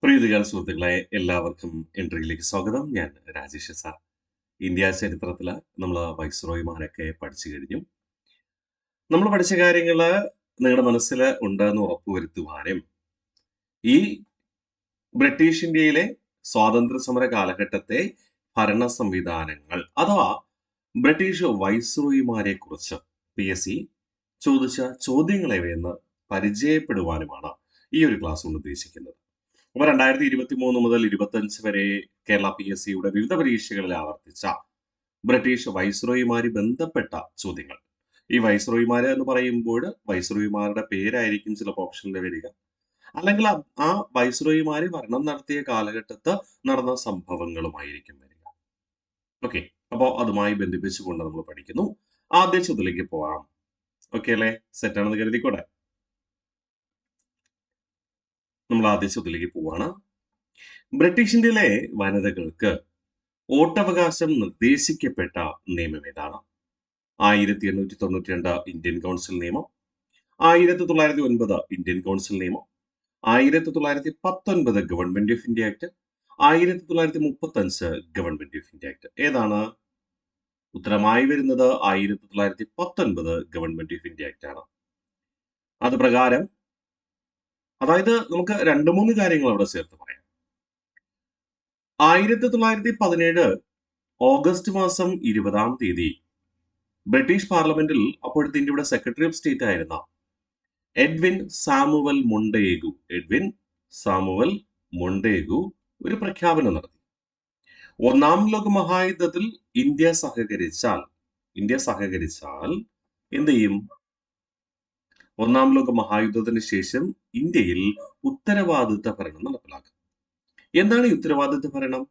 പ്രീതികൾ സുഹൃത്തുക്കളെ എല്ലാവർക്കും എൻട്രിയിലേക്ക് സ്വാഗതം. ഞാൻ രാജേഷ് സാർ. ഇന്ത്യ ചരിത്രത്തില് നമ്മൾ വൈസ്രോയിമാരൊക്കെ പഠിച്ചു കഴിഞ്ഞു. നമ്മൾ പഠിച്ച കാര്യങ്ങള് നിങ്ങളുടെ മനസ്സിൽ ഉണ്ടെന്ന് ഉറപ്പുവരുത്തുവാനും ഈ ബ്രിട്ടീഷ് ഇന്ത്യയിലെ സ്വാതന്ത്ര്യ സമര കാലഘട്ടത്തെ ഭരണ സംവിധാനങ്ങൾ അഥവാ ബ്രിട്ടീഷ് വൈസ്രോയിമാരെ കുറിച്ച് PSC ചോദിച്ച ചോദ്യങ്ങളെവയെന്ന് പരിചയപ്പെടുവാനുമാണ് ഈ ഒരു ക്ലാസ് കൊണ്ട് ഉദ്ദേശിക്കുന്നത്. അപ്പൊ 2023 മുതൽ 25 വരെ കേരള PSCയുടെ വിവിധ പരീക്ഷകളിൽ ആവർത്തിച്ച ബ്രിട്ടീഷ് വൈസ്രോയിമാരി ബന്ധപ്പെട്ട ചോദ്യങ്ങൾ. ഈ വൈസ്രോയിമാര് എന്ന് പറയുമ്പോൾ വൈസ്രോയിമാരുടെ പേരായിരിക്കും ചിലപ്പോൾ ഓപ്ഷനിൽ വരിക. അല്ലെങ്കിൽ ആ വൈസ്രോയിമാര് ഭരണം നടത്തിയ കാലഘട്ടത്ത് നടന്ന സംഭവങ്ങളുമായിരിക്കും വരിക. ഓക്കെ, അപ്പോൾ അതുമായി ബന്ധിപ്പിച്ചുകൊണ്ട് നമ്മൾ പഠിക്കുന്നു. ആദ്യ ചോദ്യത്തിലേക്ക് പോവാം. ഓക്കെ അല്ലേ? സെറ്റ് ആണെന്ന് കരുതിക്കോട്ടെ. നമ്മൾ ആദ്യ ചോദ്യത്തിലേക്ക് പോവാണ്. ബ്രിട്ടീഷ് ഇന്ത്യയിലെ വനിതകൾക്ക് വോട്ടവകാശം നിർദ്ദേശിക്കപ്പെട്ട നിയമം ഏതാണ്? 1892 ഇന്ത്യൻ കൗൺസിൽ നിയമം, 1909 ഇന്ത്യൻ കൗൺസിൽ നിയമം, 1919 government of India act, 1935 government of India act. ഏതാണ് ഉത്തരമായി വരുന്നത്? 1919 ഗവൺമെന്റ് ഓഫ് ഇന്ത്യ ആക്ട് ആണ്. അത് പ്രകാരം അതായത് നമുക്ക് 2-3 കാര്യങ്ങൾ അവിടെ ചേർത്ത് പറയാം. 1917 ഓഗസ്റ്റ് മാസം 20-ാം തീയതി ബ്രിട്ടീഷ് പാർലമെന്റിൽ അപ്പോഴത്തെ ഇന്ത്യയുടെ സെക്രട്ടറി ഓഫ് സ്റ്റേറ്റ് ആയിരുന്ന എഡ്വിൻ സാമുവൽ മൊണ്ടേഗു ഒരു പ്രഖ്യാപനം നടത്തി. ഒന്നാം ലോക മഹായുദ്ധത്തിൽ ഇന്ത്യ സഹകരിച്ചാൽ എന്ത് ചെയ്യും? ഒന്നാം ലോക മഹായുദ്ധത്തിന് ശേഷം ഇന്ത്യയിൽ ഉത്തരവാദിത്ത ഭരണം നടപ്പിലാക്കും. എന്താണ് ഈ ഉത്തരവാദിത്ത ഭരണം?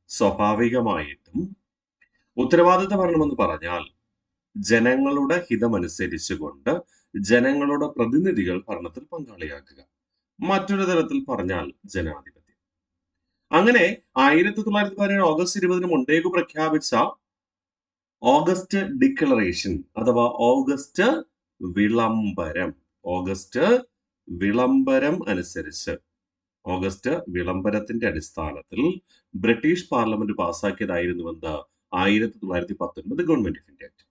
സ്വാഭാവികമായിട്ടും ഉത്തരവാദിത്ത ഭരണം എന്ന് പറഞ്ഞാൽ ജനങ്ങളുടെ ഹിതമനുസരിച്ചുകൊണ്ട് ജനങ്ങളുടെ പ്രതിനിധികൾ ഭരണത്തിൽ പങ്കാളിയാക്കുക. മറ്റൊരു തരത്തിൽ പറഞ്ഞാൽ ജനാധിപത്യം. അങ്ങനെ 1917 ഓഗസ്റ്റ് 20-ന് മൊണ്ടേഗു പ്രഖ്യാപിച്ച ഓഗസ്റ്റ് ഡിക്ലറേഷൻ അഥവാ ഓഗസ്റ്റ് വിളംബരം അനുസരിച്ച് ഓഗസ്റ്റ് വിളംബരത്തിന്റെ അടിസ്ഥാനത്തിൽ ബ്രിട്ടീഷ് പാർലമെന്റ് പാസാക്കിയതായിരുന്നുവെന്ന് 1919 ഗവൺമെന്റ് ഓഫ് ഇന്ത്യ ആക്ട്.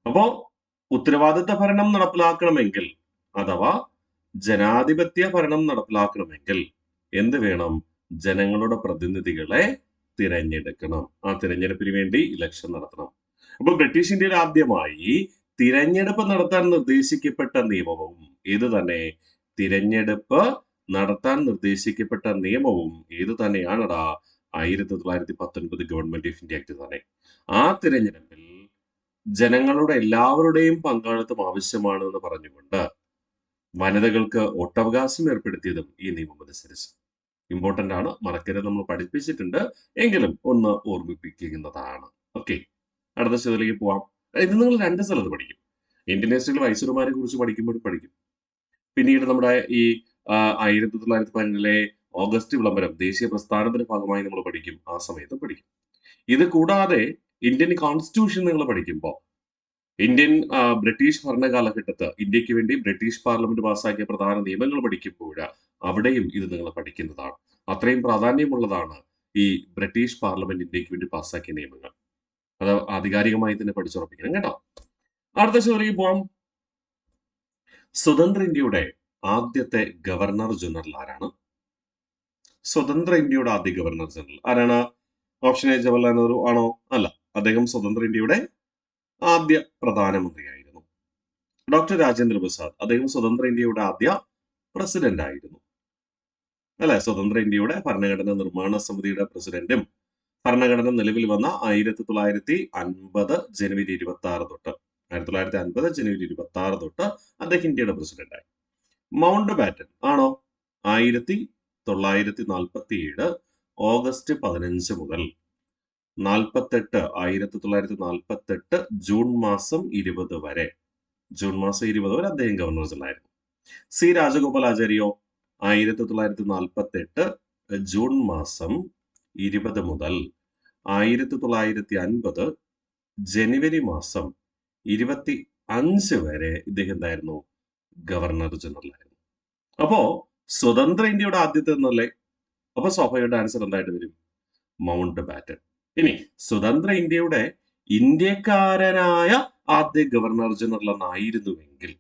അപ്പോ ഉത്തരവാദിത്ത ഭരണം നടപ്പിലാക്കണമെങ്കിൽ അഥവാ ജനാധിപത്യ ഭരണം നടപ്പിലാക്കണമെങ്കിൽ എന്ത് വേണം? ജനങ്ങളുടെ പ്രതിനിധികളെ തിരഞ്ഞെടുക്കണം. ആ തിരഞ്ഞെടുപ്പിന് വേണ്ടി ഇലക്ഷൻ നടത്തണം. അപ്പൊ ബ്രിട്ടീഷ് ഇന്ത്യയിൽ ആദ്യമായി തിരഞ്ഞെടുപ്പ് നടത്താൻ നിർദ്ദേശിക്കപ്പെട്ട നിയമവും ഏത് തന്നെ? തിരഞ്ഞെടുപ്പ് നടത്താൻ നിർദ്ദേശിക്കപ്പെട്ട നിയമവും ഏത് തന്നെയാണടാ? 1919 ഗവൺമെന്റ് ഓഫ് ഇന്ത്യ ആക്ട് തന്നെ. ആ തിരഞ്ഞെടുപ്പിൽ ജനങ്ങളുടെ എല്ലാവരുടെയും പങ്കാളിത്തം ആവശ്യമാണ് എന്ന് പറഞ്ഞുകൊണ്ട് വനിതകൾക്ക് വോട്ടവകാശം ഏർപ്പെടുത്തിയതും ഈ നിയമം അനുസരിച്ച്. ഇമ്പോർട്ടന്റ് ആണ്, മറക്കരുത്. നമ്മൾ പഠിപ്പിച്ചിട്ടുണ്ട്, എങ്കിലും ഒന്ന് ഓർമ്മിപ്പിക്കുന്നതാണ്. ഓക്കെ, അടുത്ത ചോദ്യത്തിലേക്ക് പോവാം. ഇത് നിങ്ങൾ 2 സ്ഥലത്ത് പഠിക്കും. ഇന്ത്യൻ ഹിസ്റ്ററിയിൽ വൈസ്രോയിമാരെ കുറിച്ച് പഠിക്കുമ്പോഴും പഠിക്കും. പിന്നീട് നമ്മുടെ ഈ 1917 ഓഗസ്റ്റ് വിളംബരം ദേശീയ പ്രസ്ഥാനത്തിന്റെ ഭാഗമായി നമ്മൾ പഠിക്കും. ആ സമയത്ത് പഠിക്കും. ഇത് കൂടാതെ ഇന്ത്യൻ കോൺസ്റ്റിറ്റ്യൂഷൻ നിങ്ങൾ പഠിക്കുമ്പോൾ ബ്രിട്ടീഷ് ഭരണകാലഘട്ടത്ത് ഇന്ത്യക്ക് വേണ്ടി ബ്രിട്ടീഷ് പാർലമെന്റ് പാസാക്കിയ പ്രധാന നിയമങ്ങൾ പഠിക്കുമ്പോൾ അവിടെയും ഇത് നിങ്ങൾ പഠിക്കുന്നതാണ്. അത്രയും പ്രാധാന്യമുള്ളതാണ് ഈ ബ്രിട്ടീഷ് പാർലമെന്റ് ഇന്ത്യക്ക് വേണ്ടി പാസാക്കിയ നിയമങ്ങൾ. അത് ആധികാരികമായി തന്നെ പഠിച്ചുറപ്പിക്കണം കേട്ടോ. അടുത്ത ചോദ്യത്തിലേക്ക് പോവാം. സ്വതന്ത്ര ഇന്ത്യയുടെ ആദ്യത്തെ ഗവർണർ ജനറൽ ആരാണ്? സ്വതന്ത്ര ഇന്ത്യയുടെ ആദ്യ ഗവർണർ ജനറൽ ആരാണ്? ഓപ്ഷൻ എ ജവഹർലാൽ നെഹ്റു ആണോ? അല്ല, അദ്ദേഹം സ്വതന്ത്ര ഇന്ത്യയുടെ ആദ്യ പ്രധാനമന്ത്രിയായിരുന്നു. ഡോക്ടർ രാജേന്ദ്ര പ്രസാദ്, അദ്ദേഹം സ്വതന്ത്ര ഇന്ത്യയുടെ ആദ്യ പ്രസിഡന്റ് ആയിരുന്നു. അല്ലെ? സ്വതന്ത്ര ഇന്ത്യയുടെ ഭരണഘടനാ നിർമ്മാണ സമിതിയുടെ പ്രസിഡന്റും ഭരണഘടന നിലവിൽ വന്ന 1950 ജനുവരി 26 തൊട്ട് 1950 ജനുവരി 26 തൊട്ട് അദ്ദേഹം ഇന്ത്യയുടെ പ്രസിഡന്റായി. മൗണ്ട് ബാറ്റൻ ആണോ? 1947 ഓഗസ്റ്റ് 15 മുതൽ 1948 ജൂൺ മാസം 20 വരെ അദ്ദേഹം ഗവർണർ ജനറൽ ആയിരുന്നു. സി രാജഗോപാലാചാര്യോ 1948 ജൂൺ മാസം 20 മുതൽ 1950 ജനുവരി മാസം 25 വരെ ഇദ്ദേഹം എന്തായിരുന്നു? ഗവർണർ ജനറൽ ആയിരുന്നു. അപ്പോ സ്വതന്ത്ര ഇന്ത്യയുടെ ആദ്യത്തെ എന്നല്ലേ? അപ്പൊ സ്വാഭാവികമായിട്ട് ആൻസർ എന്തായിട്ട് വരും? Mount batten. ഇനി സ്വതന്ത്ര ഇന്ത്യയുടെ ഇന്ത്യക്കാരനായ ആദ്യ ഗവർണർ ജനറൽ എന്നായിരുന്നുവെങ്കിൽ,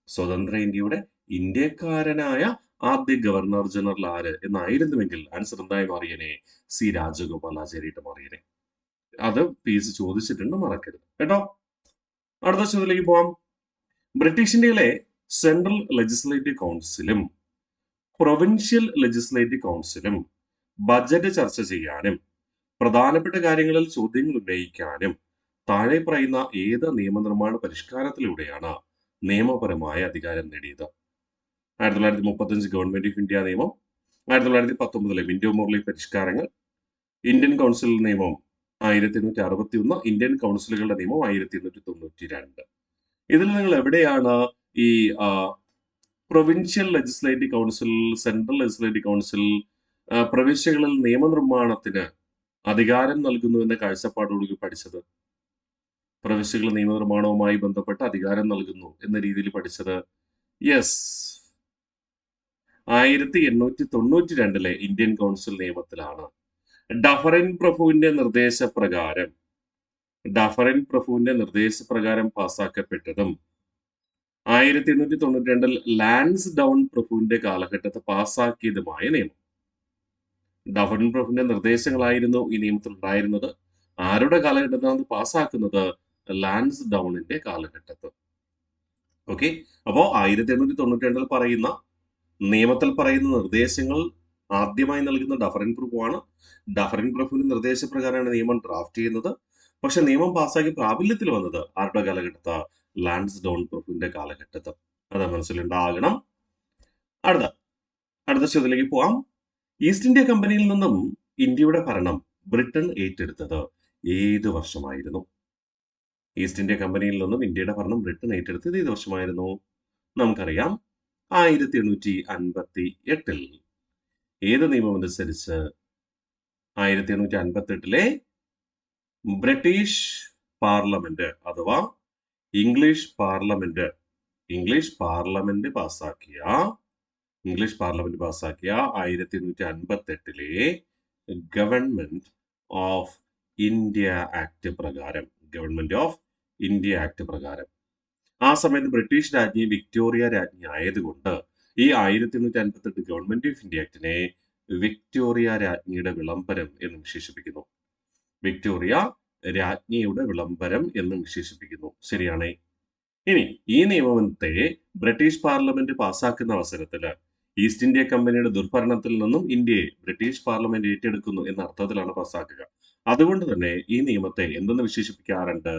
സ്വതന്ത്ര ഇന്ത്യയുടെ ഇന്ത്യക്കാരനായ ആദ്യ ഗവർണർ ജനറൽ ആര് എന്നായിരുന്നുവെങ്കിൽ ആൻസർ എന്തായി മാറിയനെ? സി രാജഗോപാലാചാരിയായിട്ട് മാറിയനെ. അത് പീസ് ചോദിച്ചിട്ടുണ്ട്, മറക്കരുത് കേട്ടോ. അടുത്ത ചോദ്യത്തിലേക്ക് പോവാം. ബ്രിട്ടീഷ് ഇന്ത്യയിലെ സെൻട്രൽ ലെജിസ്ലേറ്റീവ് കൗൺസിലും പ്രൊവിൻഷ്യൽ ലെജിസ്ലേറ്റീവ് കൗൺസിലും ബജറ്റ് ചർച്ച ചെയ്യാനും പ്രധാനപ്പെട്ട കാര്യങ്ങളിൽ ചോദ്യങ്ങൾ ഉന്നയിക്കാനും താഴെ പറയുന്ന ഏത് നിയമനിർമ്മാണ പരിഷ്കാരത്തിലൂടെയാണ് നിയമപരമായ അധികാരം നേടിയത്? 1935 ഗവൺമെന്റ് ഓഫ് ഇന്ത്യ നിയമം, 1919 മിന്റോ മോർലി പരിഷ്കാരങ്ങൾ, ഇന്ത്യൻ കൗൺസിൽ നിയമം 1861, ഇന്ത്യൻ കൗൺസിലുകളുടെ നിയമം 1892. ഇതിൽ നിങ്ങൾ എവിടെയാണ് ഈ provincial legislative council, central legislative council പ്രവിശ്യകളിൽ നിയമനിർമ്മാണത്തിന് അധികാരം നൽകുന്നു എന്ന കാഴ്ചപ്പാടോടുകൂടി പഠിച്ചത്? പ്രവിശ്യകൾ നിയമനിർമ്മാണവുമായി ബന്ധപ്പെട്ട് അധികാരം നൽകുന്നു എന്ന രീതിയിൽ പഠിച്ചത്? യെസ്, 1892 ഇന്ത്യൻ കൗൺസിൽ നിയമത്തിലാണ് ഡഫറിൻ പ്രഭുവിന്റെ നിർദ്ദേശപ്രകാരം പാസാക്കപ്പെട്ടതും 1892 ലാൻസ് ഡൗൺ പ്രഭുവിന്റെ കാലഘട്ടത്തിൽ പാസാക്കിയതുമായ നിയമം. ഡഫറിൻ പ്രഭുവിന്റെ നിർദ്ദേശങ്ങളായിരുന്നു ഈ നിയമത്തിൽ ഉണ്ടായിരുന്നത്. ആരുടെ കാലഘട്ടത്തിലാണ് പാസ്സാക്കുന്നത്? ലാൻസ് ഡൗണിന്റെ കാലഘട്ടത്തിൽ. ഓക്കെ, അപ്പോ 1892 പറയുന്ന നിയമത്തിൽ പറയുന്ന നിർദ്ദേശങ്ങൾ ആദ്യമായി നൽകുന്ന ഡഫറിൻ പ്രഭുവാണ്. ഡഫറിൻ പ്രഭുവിന്റെ നിർദ്ദേശപ്രകാരമാണ് നിയമം ഡ്രാഫ്റ്റ് ചെയ്യുന്നത്. പക്ഷെ നിയമം പാസ്സാക്കി പ്രാബല്യത്തിൽ വന്നത് ആരുടെ കാലഘട്ടത്തിൽ? ലാൻസ് ഡൗൺ പ്രഭുവിന്റെ കാലഘട്ടത്തിൽ. അത് മനസ്സിലുണ്ടാകണം. അടുത്ത ചോദ്യത്തിലേക്ക് പോവാം. ഈസ്റ്റ് ഇന്ത്യ കമ്പനിയിൽ നിന്നും ഇന്ത്യയുടെ ഭരണം ബ്രിട്ടൻ ഏറ്റെടുത്തത് ഏത് വർഷമായിരുന്നു? ഈസ്റ്റ് ഇന്ത്യ കമ്പനിയിൽ നിന്നും ഇന്ത്യയുടെ ഭരണം ബ്രിട്ടൻ ഏറ്റെടുത്തത് ഏത് വർഷമായിരുന്നു? നമുക്കറിയാം, 1858. ഏത് നിയമം അനുസരിച്ച്? 1858 ബ്രിട്ടീഷ് പാർലമെന്റ് അഥവാ ഇംഗ്ലീഷ് പാർലമെന്റ് പാസാക്കിയ 1858 ഗവൺമെന്റ് ഓഫ് ഇന്ത്യ ആക്ട് പ്രകാരം ആ സമയത്ത് ബ്രിട്ടീഷ് രാജ്ഞി വിക്ടോറിയ രാജ്ഞി ആയതുകൊണ്ട് ഈ 1858 ഗവൺമെന്റ് ഓഫ് ഇന്ത്യ ആക്ടിനെ വിക്ടോറിയ രാജ്ഞിയുടെ വിളംബരം എന്ന് വിശേഷിപ്പിക്കുന്നു. വിക്ടോറിയ രാജ്ഞിയുടെ വിളംബരം എന്ന് വിശേഷിപ്പിക്കുന്നു. ശരിയാണേ? ഇനി ഈ നിയമത്തെ ബ്രിട്ടീഷ് പാർലമെന്റ് പാസാക്കുന്ന അവസരത്തില് ഈസ്റ്റ് ഇന്ത്യ കമ്പനിയുടെ ദുർഭരണത്തിൽ നിന്നും ഇന്ത്യയെ ബ്രിട്ടീഷ് പാർലമെന്റ് ഏറ്റെടുക്കുന്നു എന്ന അർത്ഥത്തിലാണ് പാസാക്കുക. അതുകൊണ്ട് തന്നെ ഈ നിയമത്തെ എന്തെന്ന് വിശേഷിപ്പിക്കാറുണ്ട്?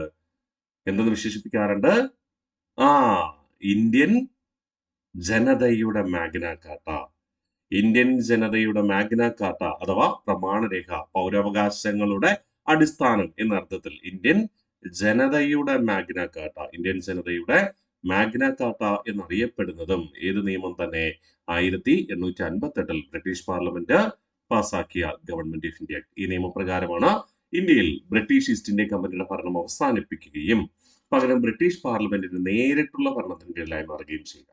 ഇന്ത്യൻ ജനതയുടെ മാഗ്ന കാർട്ട അഥവാ പ്രമാണരേഖ, പൗരാവകാശങ്ങളുടെ അടിസ്ഥാനം എന്ന അർത്ഥത്തിൽ ഇന്ത്യൻ ജനതയുടെ മാഗ്ന കാർട്ട എന്നറിയപ്പെടുന്നതും ഏത് നിയമം തന്നെ? 1858 ബ്രിട്ടീഷ് പാർലമെന്റ് പാസാക്കിയ ഗവൺമെന്റ് ഓഫ് ഇന്ത്യ. ഈ നിയമപ്രകാരമാണ് ഇന്ത്യയിൽ ബ്രിട്ടീഷ് ഈസ്റ്റ് ഇന്ത്യ കമ്പനിയുടെ ഭരണം അവസാനിപ്പിക്കുകയും പകരം ബ്രിട്ടീഷ് പാർലമെന്റിന് നേരിട്ടുള്ള ഭരണത്തിന് കീഴിലായി മാറുകയും ചെയ്യുക.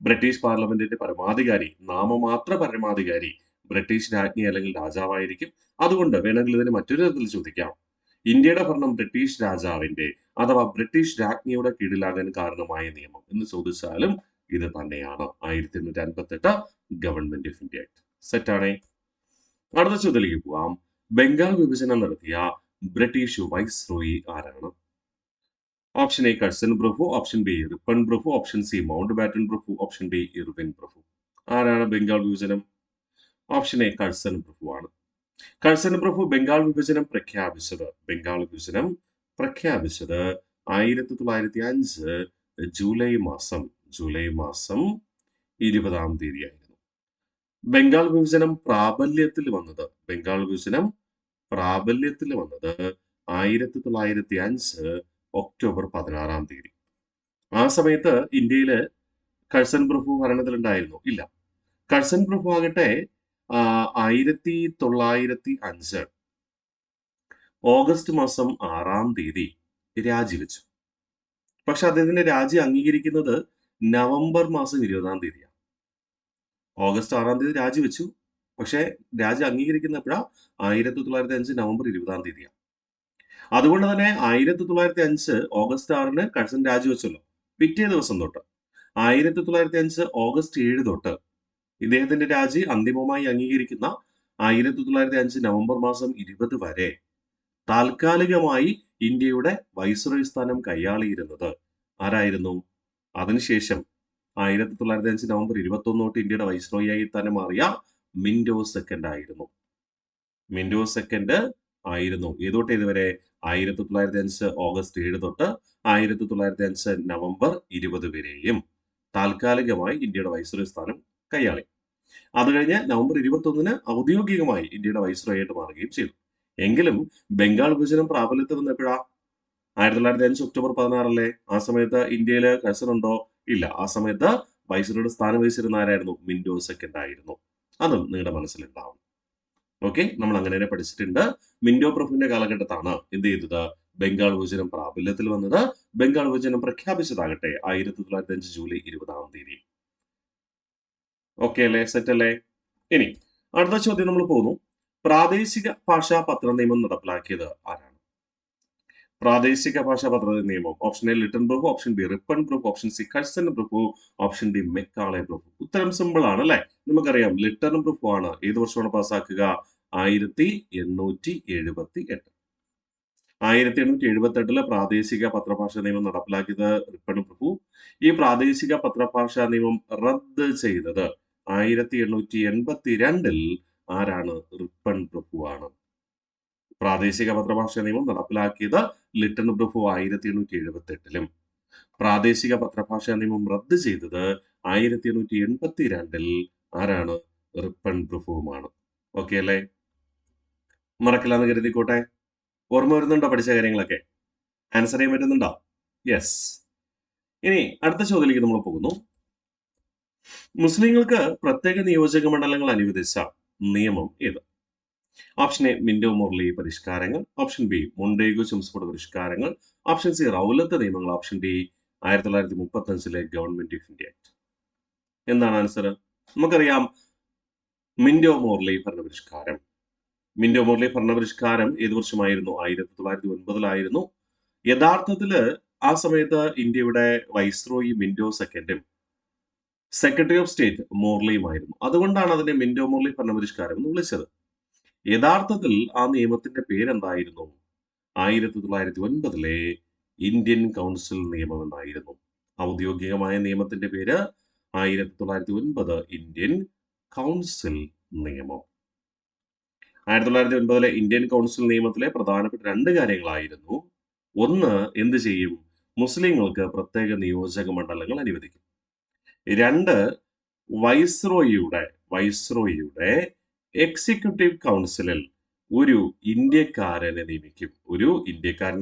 ബ്രിട്ടീഷ് പാർലമെന്റിന്റെ പരമാധികാരി, നാമമാത്ര പരമാധികാരി ബ്രിട്ടീഷ് രാജ്ഞി അല്ലെങ്കിൽ രാജാവായിരിക്കും. അതുകൊണ്ട് വേണമെങ്കിൽ ഇതിന് മറ്റൊരു തരത്തിൽ ചോദിക്കാം, ഇന്ത്യയുടെ ഭരണം ബ്രിട്ടീഷ് രാജാവിന്റെ അഥവാ ബ്രിട്ടീഷ് രാജ്ഞിയുടെ കീഴിലാകാൻ കാരണമായ നിയമം എന്ന് ചോദിച്ചാലും ഇത് തന്നെയാണ് 1858 ഗവൺമെന്റ് ഓഫ് ഇന്ത്യ ആക്ട്. സെറ്റാണേ? അടുത്ത ചോദ്യത്തിലേക്ക് പോവാം. ബംഗാൾ വിഭജനം നടത്തിയ ബ്രിട്ടീഷ് വൈസ്രോയി ആരാണ്? ഓപ്ഷൻ എ കഴ്സൺ പ്രഭു, ഓപ്ഷൻ ബി റിപ്പൺ പ്രഭു, ഓപ്ഷൻ സി മൗണ്ട് ബാറ്റൻ പ്രഭു, ഓപ്ഷൻ ഡി ഇർവിൻ പ്രഭു. ആരാണ് ബംഗാൾ വിഭജനം? ഓപ്ഷൻ എ കഴ്സൺ പ്രഭു ആണ്. കഴ്സൺ പ്രഭു ബംഗാൾ വിഭജനം പ്രഖ്യാപിച്ചത് 1905 ജൂലൈ മാസം 20 ആയിരുന്നു. ബംഗാൾ വിഭജനം പ്രാബല്യത്തിൽ വന്നത് 1905 ഒക്ടോബർ 16. ആ സമയത്ത് ഇന്ത്യയില് കഴ്സൺ പ്രഭു ഭരണത്തിലുണ്ടായിരുന്നു? ഇല്ല. കഴ്സൺ പ്രഭു ആകട്ടെ 1905 ഓഗസ്റ്റ് മാസം 6 രാജിവെച്ചു. പക്ഷെ അദ്ദേഹത്തിന്റെ രാജി അംഗീകരിക്കുന്നത് നവംബർ മാസം 20. ഓഗസ്റ്റ് 6-ാം തീയതി രാജിവെച്ചു. പക്ഷേ രാജി അംഗീകരിക്കുന്ന എപ്പോഴാ? 1905 നവംബർ 20-ാം തീയതിയാണ്. അതുകൊണ്ട് തന്നെ 1905 ഓഗസ്റ്റ് 6-ന് കഴ്സൺ രാജിവെച്ചല്ലോ. പിറ്റേ ദിവസം തൊട്ട് 1905 ഓഗസ്റ്റ് 7 തൊട്ട് ഇദ്ദേഹത്തിന്റെ രാജി അന്തിമമായി അംഗീകരിക്കുന്ന 1905 നവംബർ മാസം 20 വരെ താൽക്കാലികമായി ഇന്ത്യയുടെ വൈസ്രോയി സ്ഥാനം കൈയാളിയിരുന്നത് ആരായിരുന്നു? അതിനുശേഷം 1905 നവംബർ 21 തൊട്ട് ഇന്ത്യയുടെ വൈസ്രോയിയായി തന്നെ മാറിയ മിന്റോ സെക്കൻഡ് ആയിരുന്നു. മിന്റോ സെക്കൻഡ് ആയിരുന്നു ഏതൊട്ട് ഇതുവരെ? 1905 ഓഗസ്റ്റ് 7 തൊട്ട് 1905 നവംബർ 20 വരെയും താൽക്കാലികമായി ഇന്ത്യയുടെ വൈസ്രോയി സ്ഥാനം കൈയാളി. അത് കഴിഞ്ഞ് നവംബർ 21-ന് ഔദ്യോഗികമായി ഇന്ത്യയുടെ വൈസ്രോയി ആയിട്ട് മാറുകയും ചെയ്തു. എങ്കിലും ബംഗാൾ വിഭജനം പ്രാബല്യത്തിൽ വന്ന എപ്പോഴാ? 1905 ഒക്ടോബർ 16 ആ സമയത്ത് ഇന്ത്യയിൽ കഴ്സൺ ഉണ്ടോ? ഇല്ല. ആ സമയത്ത് വൈസ്രോയുടെ സ്ഥാനം വഹിച്ചിരുന്ന ആരായിരുന്നു? മിന്റോ സെക്കൻഡ് ആയിരുന്നു. അതും നിങ്ങളുടെ മനസ്സിലുണ്ടാവും. ഓക്കെ, നമ്മൾ അങ്ങനെ തന്നെ പഠിച്ചിട്ടുണ്ട്. മിന്റോ പ്രഭുവിന്റെ കാലഘട്ടത്താണ് എന്ത് ചെയ്തത്? ബംഗാൾ വിഭജനം പ്രാബല്യത്തിൽ വന്നത്. ബംഗാൾ വിഭജനം പ്രഖ്യാപിച്ചതാകട്ടെ 1905 ജൂലൈ 20-ാം തീയതി. ഓക്കെ അല്ലേ? സെറ്റ് അല്ലേ? ഇനി അടുത്ത ചോദ്യം നമ്മൾ പോകുന്നു. പ്രാദേശിക ഭാഷാ പത്ര നിയമം നടപ്പിലാക്കിയത് ആരാണ്? പ്രാദേശിക ഭാഷാ പത്ര നിയമം. ഓപ്ഷൻ എ ലിട്ടൺ പ്രഭു, ഓപ്ഷൻ ബി റിപ്പൺ പ്രഭു, ഓപ്ഷൻ സി കഴ്സൺ പ്രഭു, ഓപ്ഷൻ ഡി മെക്കാളെ പ്രഭു. ഉത്തരം സിമ്പിൾ ആണ് അല്ലെ? നമുക്കറിയാം ലിട്ടൺ പ്രഭു ആണ്. ഏത് വർഷമാണ് പാസ്സാക്കുക? 1878. 1878 പ്രാദേശിക പത്രഭാഷാ നിയമം നടപ്പിലാക്കിയത് റിപ്പൺ പ്രഭു. ഈ പ്രാദേശിക പത്രഭാഷാ നിയമം റദ്ദ് ചെയ്തത് 1882 ആരാണ്? റിപ്പൺ പ്രഭുവാണ്. പ്രാദേശിക പത്രഭാഷാ നിയമം നടപ്പിലാക്കിയത് ലിട്ടൺ പ്രഭു 1878-ലും പ്രാദേശിക പത്രഭാഷാ നിയമം റദ്ദ് ചെയ്തത് 1882 ആരാണ്? റിപ്പൺ പ്രഭുവുമാണ്. ഓക്കെ അല്ലേ? മറക്കില്ലാന്ന് കരുതിക്കോട്ടെ. ഓർമ്മ വരുന്നുണ്ടോ പഠിച്ച കാര്യങ്ങളൊക്കെ? ആൻസർ ചെയ്യാൻ പറ്റുന്നുണ്ടോ? യെസ്. ഇനി അടുത്ത ചോദ്യത്തിലേക്ക് നമ്മൾ പോകുന്നു. മുസ്ലിങ്ങൾക്ക് പ്രത്യേക നിയോജക മണ്ഡലങ്ങൾ അനുവദിച്ച നിയമം ഏത്? ഓപ്ഷൻ എ മിന്റോ മോർലി പരിഷ്കാരങ്ങൾ, ഓപ്ഷൻ ബി മൊണ്ടേഗോ ചെംസ്ഫോർഡ് പരിഷ്കാരങ്ങൾ, ഓപ്ഷൻ സി റൗലത്ത് നിയമങ്ങൾ, option D 1935 government of India act. എന്താണ് ആൻസർ? നമുക്കറിയാം മിന്റോ മോർലി ഭരണപരിഷ്കാരം. മിന്റോ മോർലി ഭരണപരിഷ്കാരം ഏത് വർഷമായിരുന്നു? 1909-ലായിരുന്നു. യഥാർത്ഥത്തില് ആ സമയത്ത് ഇന്ത്യയുടെ വൈസ്രോയി മിന്റോ സെക്കൻഡും സെക്രട്ടറി ഓഫ് സ്റ്റേറ്റ് മോർലിയുമായിരുന്നു. അതുകൊണ്ടാണ് അതിനെ മിന്റോ മോർലി ഭരണപരിഷ്കാരം എന്ന് വിളിച്ചത്. യഥാർത്ഥത്തിൽ ആ നിയമത്തിന്റെ പേരെന്തായിരുന്നു? 1909-ലെ ഇന്ത്യൻ കൗൺസിൽ നിയമം എന്നായിരുന്നു. ഔദ്യോഗികമായ നിയമത്തിന്റെ പേര് 1909 ഇന്ത്യൻ കൗൺസിൽ നിയമം. 1909-ലെ ഇന്ത്യൻ കൗൺസിൽ നിയമത്തിലെ പ്രധാനപ്പെട്ട 2 കാര്യങ്ങളായിരുന്നു. ഒന്ന്, എന്ത് ചെയ്യും? മുസ്ലിങ്ങൾക്ക് പ്രത്യേക നിയോജക മണ്ഡലങ്ങൾ അനുവദിക്കും. 2, വൈസ്രോയിയുടെ എക്സിക്യൂട്ടീവ് കൗൺസിലിൽ ഒരു ഇന്ത്യക്കാരനെ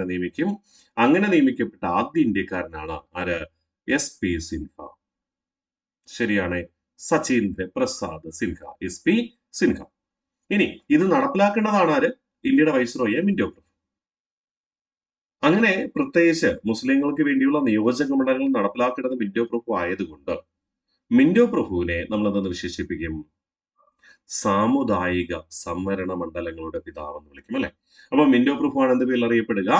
നിയമിക്കും. അങ്ങനെ നിയമിക്കപ്പെട്ട ആദ്യ ഇന്ത്യക്കാരനാണ് ആര്? SP സിൻഹ. ശരിയാണ്. സചീന്ദ്ര പ്രസാദ് സിൻഹ, SP സിൻഹ. ഇനി ഇത് നടപ്പിലാക്കേണ്ടതാണ് ആര്? ഇന്ത്യയുടെ വൈസ്രോയി മിന്റോ പ്രഭു. അങ്ങനെ പ്രത്യേകിച്ച് മുസ്ലിങ്ങൾക്ക് വേണ്ടിയുള്ള നിയോജക മണ്ഡലങ്ങൾ നടപ്പിലാക്കേണ്ടത് മിന്റോ പ്രഭു ആയതുകൊണ്ട് മിന്റോ പ്രഭുവിനെ നമ്മൾ എന്തെന്ന് വിശേഷിപ്പിക്കും? സാമുദായിക സംവരണ മണ്ഡലങ്ങളുടെ പിതാവ് എന്ന് വിളിക്കും അല്ലെ? അപ്പൊ മിന്റോ പ്രഭുവാണ് എന്ത് പേരിൽ അറിയപ്പെടുക?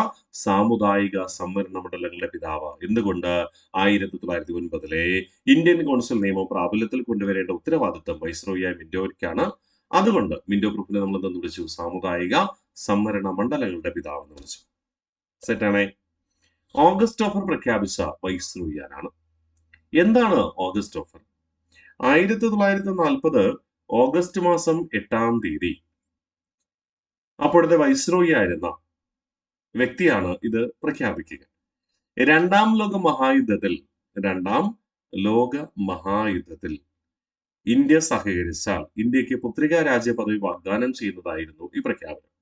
സാമുദായിക സംവരണ മണ്ഡലങ്ങളുടെ പിതാവ്. എന്തുകൊണ്ട്? 1909-ലെ ഇന്ത്യൻ കൗൺസിൽ നിയമം പ്രാബല്യത്തിൽ കൊണ്ടുവരേണ്ട ഉത്തരവാദിത്വം വൈസ്രോയിയായ മിന്റോയ്ക്കാണ്. അതുകൊണ്ട് മിന്റോ പ്രഭുവിനെ നമ്മൾ എന്തെന്ന് വിളിച്ചു? സാമുദായിക സംവരണ മണ്ഡലങ്ങളുടെ പിതാവ് എന്ന് വിളിച്ചു. സെറ്റാണേ. ഓഗസ്റ്റ് ഓഫർ പ്രഖ്യാപിച്ച വൈസ്രോയി ആരാണ്? എന്താണ് ഓഗസ്റ്റ് ഓഫർ? 1940 ഓഗസ്റ്റ് മാസം 8-ാം തീയതി അപ്പോഴത്തെ വൈസ്രോയി ആയിരുന്ന വ്യക്തിയാണ് ഇത് പ്രഖ്യാപിക്കുക. രണ്ടാം ലോക മഹായുദ്ധത്തിൽ ഇന്ത്യ സഹകരിച്ചാൽ ഇന്ത്യക്ക് പുത്രികാ രാജ്യ പദവി വാഗ്ദാനം ചെയ്യുന്നതായിരുന്നു ഈ പ്രഖ്യാപനം.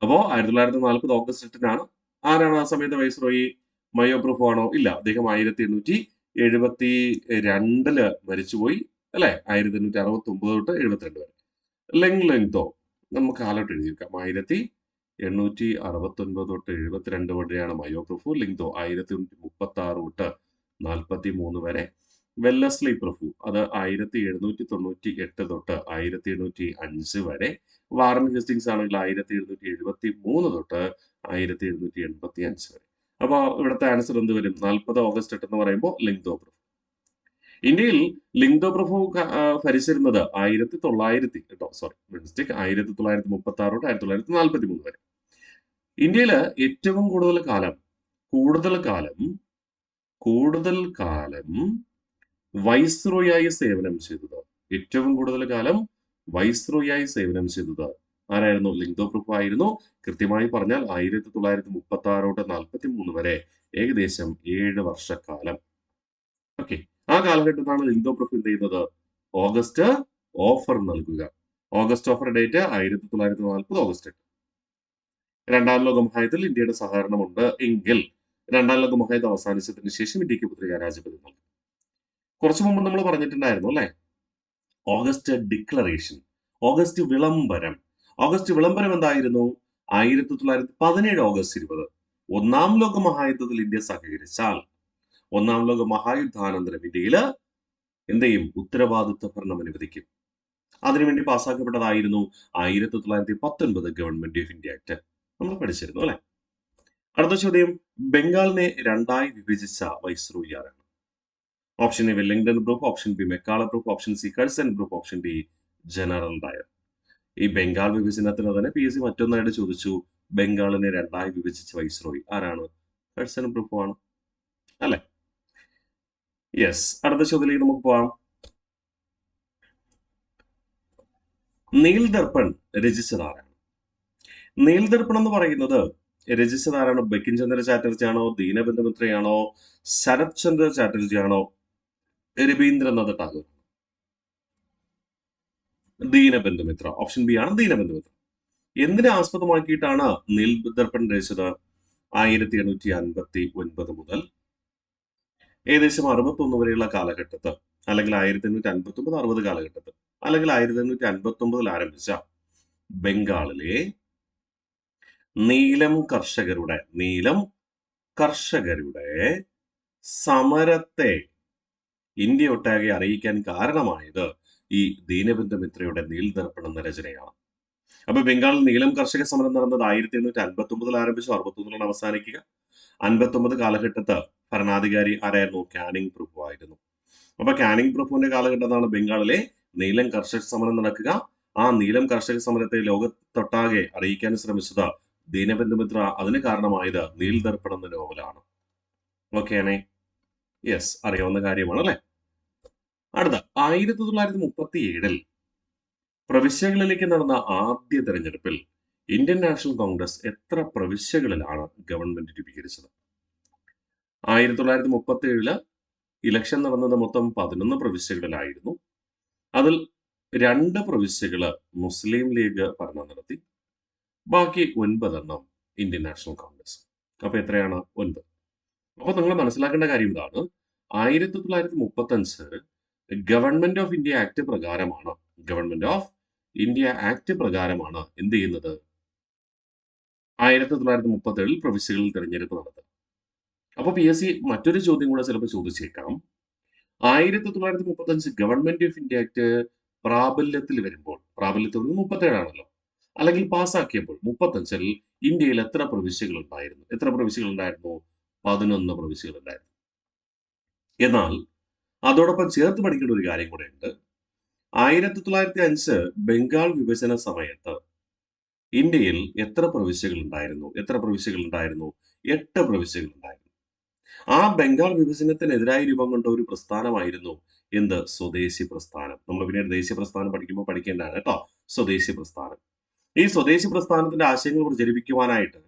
അപ്പോ 1940 ഓഗസ്റ്റ് 8-നാണ്. ആരാണ് ആ സമയത്ത് വൈസ്രോയി? മയോ പ്രഭു ആണോ? ഇല്ല. അദ്ദേഹം 1872 മരിച്ചുപോയി അല്ലെ? 1869 തൊട്ട് 72 വരെ. ലെങ്തോ നമുക്ക് കാലോട്ട് എഴുതി വെക്കാം. 1869 തൊട്ട് 72 വരെയാണ് മയോ പ്രഭു. ലെങ്തോ 1836 തൊട്ട് 43 വരെ. വെല്ലസ്ലി പ്രഭു അത് 1798 തൊട്ട് 1805 വരെ. വാറൻ ഹേസ്റ്റിങ്സ് ആണെങ്കിൽ 1773 തൊട്ട് 1785 വരെ. അപ്പൊ ഇവിടുത്തെ ആൻസർ എന്ത് വരും? 40 ഓഗസ്റ്റ് 8 എന്ന് പറയുമ്പോൾ ലിങ്തോ പ്രഭു. ഇന്ത്യയിൽ ലിങ്തോ പ്രഭു ഭരിച്ചിരുന്നത് 1936 തൊട്ട് 1943 വരെ. ഇന്ത്യയില് ഏറ്റവും കൂടുതൽ കാലം വൈസ്രോയായി സേവനം ചെയ്തത്, ഏറ്റവും കൂടുതൽ കാലം വൈസ്രോയായി സേവനം ചെയ്തത് ആരായിരുന്നു? ലിങ്തോ പ്രഭു ആയിരുന്നു. കൃത്യമായി പറഞ്ഞാൽ 1936 തൊട്ട് 43 വരെ ഏകദേശം 7 വർഷക്കാലം. ഓക്കെ, ആ കാലഘട്ടത്താണ് ലിങ്തോ പ്രഭു എന്ത് ചെയ്യുന്നത്? ഓഗസ്റ്റ് ഓഫർ നൽകുക. August offer date 1940 August 8. രണ്ടാം ലോക മഹായുദ്ധത്തിൽ ഇന്ത്യയുടെ സഹകരണമുണ്ട് എങ്കിൽ രണ്ടാം ലോക മഹായുദ്ധം അവസാനിച്ചതിന് ശേഷം ഇന്ത്യക്ക് പത്രികാരാജപതി നൽകും. കുറച്ചു മുമ്പ് നമ്മൾ പറഞ്ഞിട്ടുണ്ടായിരുന്നു അല്ലെ, ഓഗസ്റ്റ് ഡിക്ലറേഷൻ, ഓഗസ്റ്റ് വിളംബരം. ഓഗസ്റ്റ് വിളംബരം എന്തായിരുന്നു? 1917 ഓഗസ്റ്റ് 20. ഒന്നാം ലോക മഹായുദ്ധത്തിൽ ഇന്ത്യ സഹകരിച്ചാൽ ഒന്നാം ലോക മഹായുദ്ധാനന്തരം ഇന്ത്യയിൽ എന്ത് ചെയ്യും? ഉത്തരവാദിത്വ ഭരണം അനുവദിക്കും. അതിനുവേണ്ടി പാസ്സാക്കപ്പെട്ടതായിരുന്നു 1919 ഗവൺമെന്റ് ഓഫ് ഇന്ത്യ ആക്ട്. നമ്മൾ പഠിച്ചിരുന്നു അല്ലെ. അടുത്ത ചോദ്യം, ബംഗാളിനെ രണ്ടായി വിഭജിച്ച വൈസ്രോയി ആരാണ്? Option A Wellington group, option B Macaulay group, option C Curzon group, option D general Dyer. ഈ ബംഗാൾ വിഭജനത്തിന് തന്നെ PSC മറ്റൊന്നായിട്ട് ചോദിച്ചു, ബംഗാളിനെ രണ്ടായി വിഭജിച്ച വൈസ്രോയി ആരാണ്? കഴ്സൺ ഗ്രൂപ്പ് ആണ് അല്ലെ. യെസ്, അടുത്ത ചോദ്യത്തിലേക്ക് നമുക്ക് പോവാം. നീൽ ദർപ്പൺ രചിച്ചതാരാണ്? നീൽ ദർപ്പൺ എന്ന് പറയുന്നത് രചിച്ചതാരാണ്? ബങ്കിം ചന്ദ്ര ചാറ്റർജി ആണോ, ദീനബന്ധു മിത്രയാണോ, ശരത് ചന്ദ്ര ചാറ്റർജി ആണോ, രവീന്ദ്രനാഥ് ടാഗോർ? ദീനബന്ധു മിത്ര. ഓപ്ഷൻ ബി ആണ് ദീനബന്ധു മിത്ര. എന്തിനെ ആസ്പദമാക്കിയിട്ടാണ് നീൽ ദർപ്പൺ രചിച്ചത്? 1859 മുതൽ ഏകദേശം 61 വരെയുള്ള കാലഘട്ടത്ത്, അല്ലെങ്കിൽ 1859 60 കാലഘട്ടത്ത്, അല്ലെങ്കിൽ 1859 ആരംഭിച്ച ബംഗാളിലെ നീലം കർഷകരുടെ സമരത്തെ ഇന്ത്യ ഒട്ടാകെ അറിയിക്കാൻ കാരണമായത് ഈ ദീനബന്ധു മിത്രയുടെ നീൽ ദർപ്പൺ എന്ന രചനയാണ്. അപ്പൊ ബംഗാളിൽ നീലം കർഷക സമരം നടന്നത് 1859 ആരംഭിച്ചു, 61 അവസാനിക്കുക. 59 കാലഘട്ടത്ത് ഭരണാധികാരി ആരായിരുന്നു? കാനിങ് പ്രഭു ആയിരുന്നു. അപ്പൊ കാനിങ് പ്രഭുവിന്റെ കാലഘട്ടത്താണ് ബംഗാളിലെ നീലം കർഷക സമരം നടക്കുക. ആ നീലം കർഷക സമരത്തെ ലോകത്തൊട്ടാകെ അറിയിക്കാൻ ശ്രമിച്ചത് ദീനബന്ധു മിത്ര. അതിന് കാരണമായത് നീൽ ദർപ്പൺ എന്ന നോവലാണ്. ഓക്കെ ആണേ? യെസ്, അറിയാവുന്ന കാര്യമാണ് അല്ലെ. അടുത്ത 1937 പ്രവിശ്യകളിലേക്ക് നടന്ന ആദ്യ തെരഞ്ഞെടുപ്പിൽ ഇന്ത്യൻ നാഷണൽ കോൺഗ്രസ് എത്ര പ്രവിശ്യകളിലാണ് ഗവൺമെന്റ് രൂപീകരിച്ചത്? 1937 ഇലക്ഷൻ നടന്നത് മൊത്തം 11 പ്രവിശ്യകളിലായിരുന്നു. അതിൽ 2 പ്രവിശ്യകള് മുസ്ലിം ലീഗ് ഭരണം നടത്തി, ബാക്കി 9 ഇന്ത്യൻ നാഷണൽ കോൺഗ്രസ്. അപ്പൊ എത്രയാണ്? 9. അപ്പൊ നിങ്ങൾ മനസ്സിലാക്കേണ്ട കാര്യം ഇതാണ്, 1935 ഗവൺമെന്റ് ഓഫ് ഇന്ത്യ ആക്ട് പ്രകാരമാണ് എന്ത് ചെയ്യുന്നത്? 1937 പ്രവിശ്യകളിൽ തെരഞ്ഞെടുപ്പ് നടത്തുക. അപ്പൊ PSC മറ്റൊരു ചോദ്യം കൂടെ ചിലപ്പോൾ ചോദിച്ചേക്കാം. 1935 ഗവൺമെന്റ് ഓഫ് ഇന്ത്യ ആക്ട് പ്രാബല്യത്തിൽ 37 ആണല്ലോ, അല്ലെങ്കിൽ പാസ്സാക്കിയപ്പോൾ 35 ഇന്ത്യയിൽ എത്ര പ്രവിശ്യകൾ ഉണ്ടായിരുന്നു? 11 പ്രവിശ്യകൾ ഉണ്ടായിരുന്നു. എന്നാൽ അതോടൊപ്പം ചേർത്ത് പഠിക്കേണ്ട ഒരു കാര്യം കൂടെ ഉണ്ട്. 1905 ബംഗാൾ വിഭജന സമയത്ത് ഇന്ത്യയിൽ എത്ര പ്രവിശ്യകൾ ഉണ്ടായിരുന്നു? 8 പ്രവിശ്യകൾ ഉണ്ടായിരുന്നു. ആ ബംഗാൾ വിഭജനത്തിനെതിരായി രൂപം കൊണ്ട ഒരു പ്രസ്ഥാനമായിരുന്നു എന്ത്? സ്വദേശി പ്രസ്ഥാനം. നമ്മൾ പിന്നീട് ദേശീയ പ്രസ്ഥാനം പഠിക്കുമ്പോൾ പഠിക്കേണ്ടതാണ് കേട്ടോ, സ്വദേശി പ്രസ്ഥാനം. ഈ സ്വദേശി പ്രസ്ഥാനത്തിന്റെ ആശയങ്ങൾ പ്രചരിപ്പിക്കുവാനായിട്ട്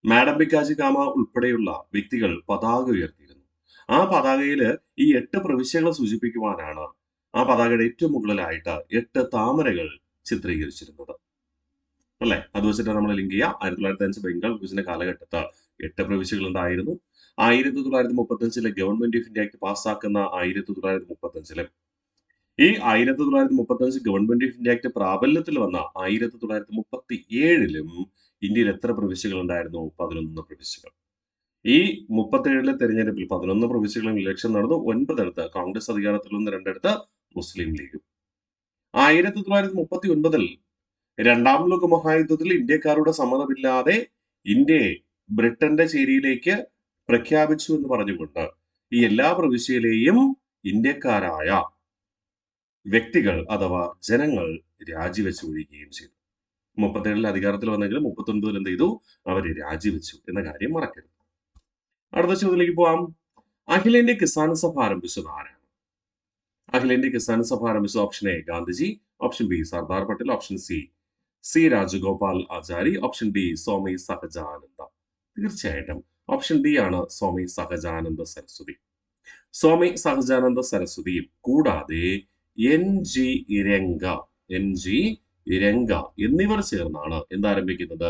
മാഡം ഭിക്കാജി കാമ ഉൾപ്പെടെയുള്ള വ്യക്തികൾ പതാക ഉയർത്തിയിരുന്നു. ആ പതാകയില് ഈ 8 പ്രവിശ്യകളെ സൂചിപ്പിക്കുവാനാണ് ആ പതാകയുടെ ഏറ്റവും മുകളിലായിട്ട് 8 താമരകൾ ചിത്രീകരിച്ചിരുന്നത് അല്ലെ. അത് വെച്ചിട്ട് നമ്മൾ ലിങ്ക് ചെയ്യുക. 1905 ബംഗാൾ വിഭജന കാലഘട്ടത്ത് 8 പ്രവിശ്യകൾ ഉണ്ടായിരുന്നു. 1935 ഗവൺമെന്റ് ഓഫ് ഇന്ത്യ ആക്ട് പാസ്സാക്കുന്ന 1935 ഈ 1935 ഗവൺമെന്റ് ഓഫ് ഇന്ത്യ ആക്ട് പ്രാബല്യത്തിൽ വന്ന 1937 ഇന്ത്യയിൽ എത്ര പ്രവിശ്യകൾ ഉണ്ടായിരുന്നു? 11 പ്രവിശ്യകൾ. ഈ 37 തെരഞ്ഞെടുപ്പിൽ 11 പ്രവിശ്യകളിൽ ഇലക്ഷൻ നടന്നു. 9 കോൺഗ്രസ് അധികാരത്തിൽ വന്ന്, 2 മുസ്ലിം ലീഗും. 1939 രണ്ടാം ലോക മഹായുദ്ധത്തിൽ ഇന്ത്യക്കാരുടെ സമ്മതമില്ലാതെ ഇന്ത്യയെ ബ്രിട്ടന്റെ ചേരിയിലേക്ക് പ്രഖ്യാപിച്ചു എന്ന് പറഞ്ഞുകൊണ്ട് ഈ എല്ലാ പ്രവിശ്യയിലെയും ഇന്ത്യക്കാരായ വ്യക്തികൾ അഥവാ ജനങ്ങൾ രാജിവെച്ച് ഒഴിയുകയും ചെയ്തു. 37 അധികാരത്തിൽ വന്നെങ്കിലും 39 എന്ത് ചെയ്തു? അവര് രാജിവെച്ചു എന്ന കാര്യം മറക്കരുത്. അടുത്ത ചോദ്യത്തിലേക്ക് പോവാം. അഖിലേന്ത്യാ കിസാൻ സഭ ആരംഭിച്ചത് ആരാണ്? അഖിലേന്ത്യാ കിസാൻ സഭ ആരംഭിച്ചത് option A Gandhiji, option B Sardar Patel, option C Rajagopal Achari, option D Swami Sahajananda. തീർച്ചയായിട്ടും ഓപ്ഷൻ ഡി ആണ് സ്വാമി സഹജാനന്ദ സരസ്വതി. സ്വാമി സഹജാനന്ദ സരസ്വതിയും കൂടാതെ എൻ ജി ഇരങ്ക എന്നിവർ ചേർന്നാണ് എന്താരംഭിക്കുന്നത്?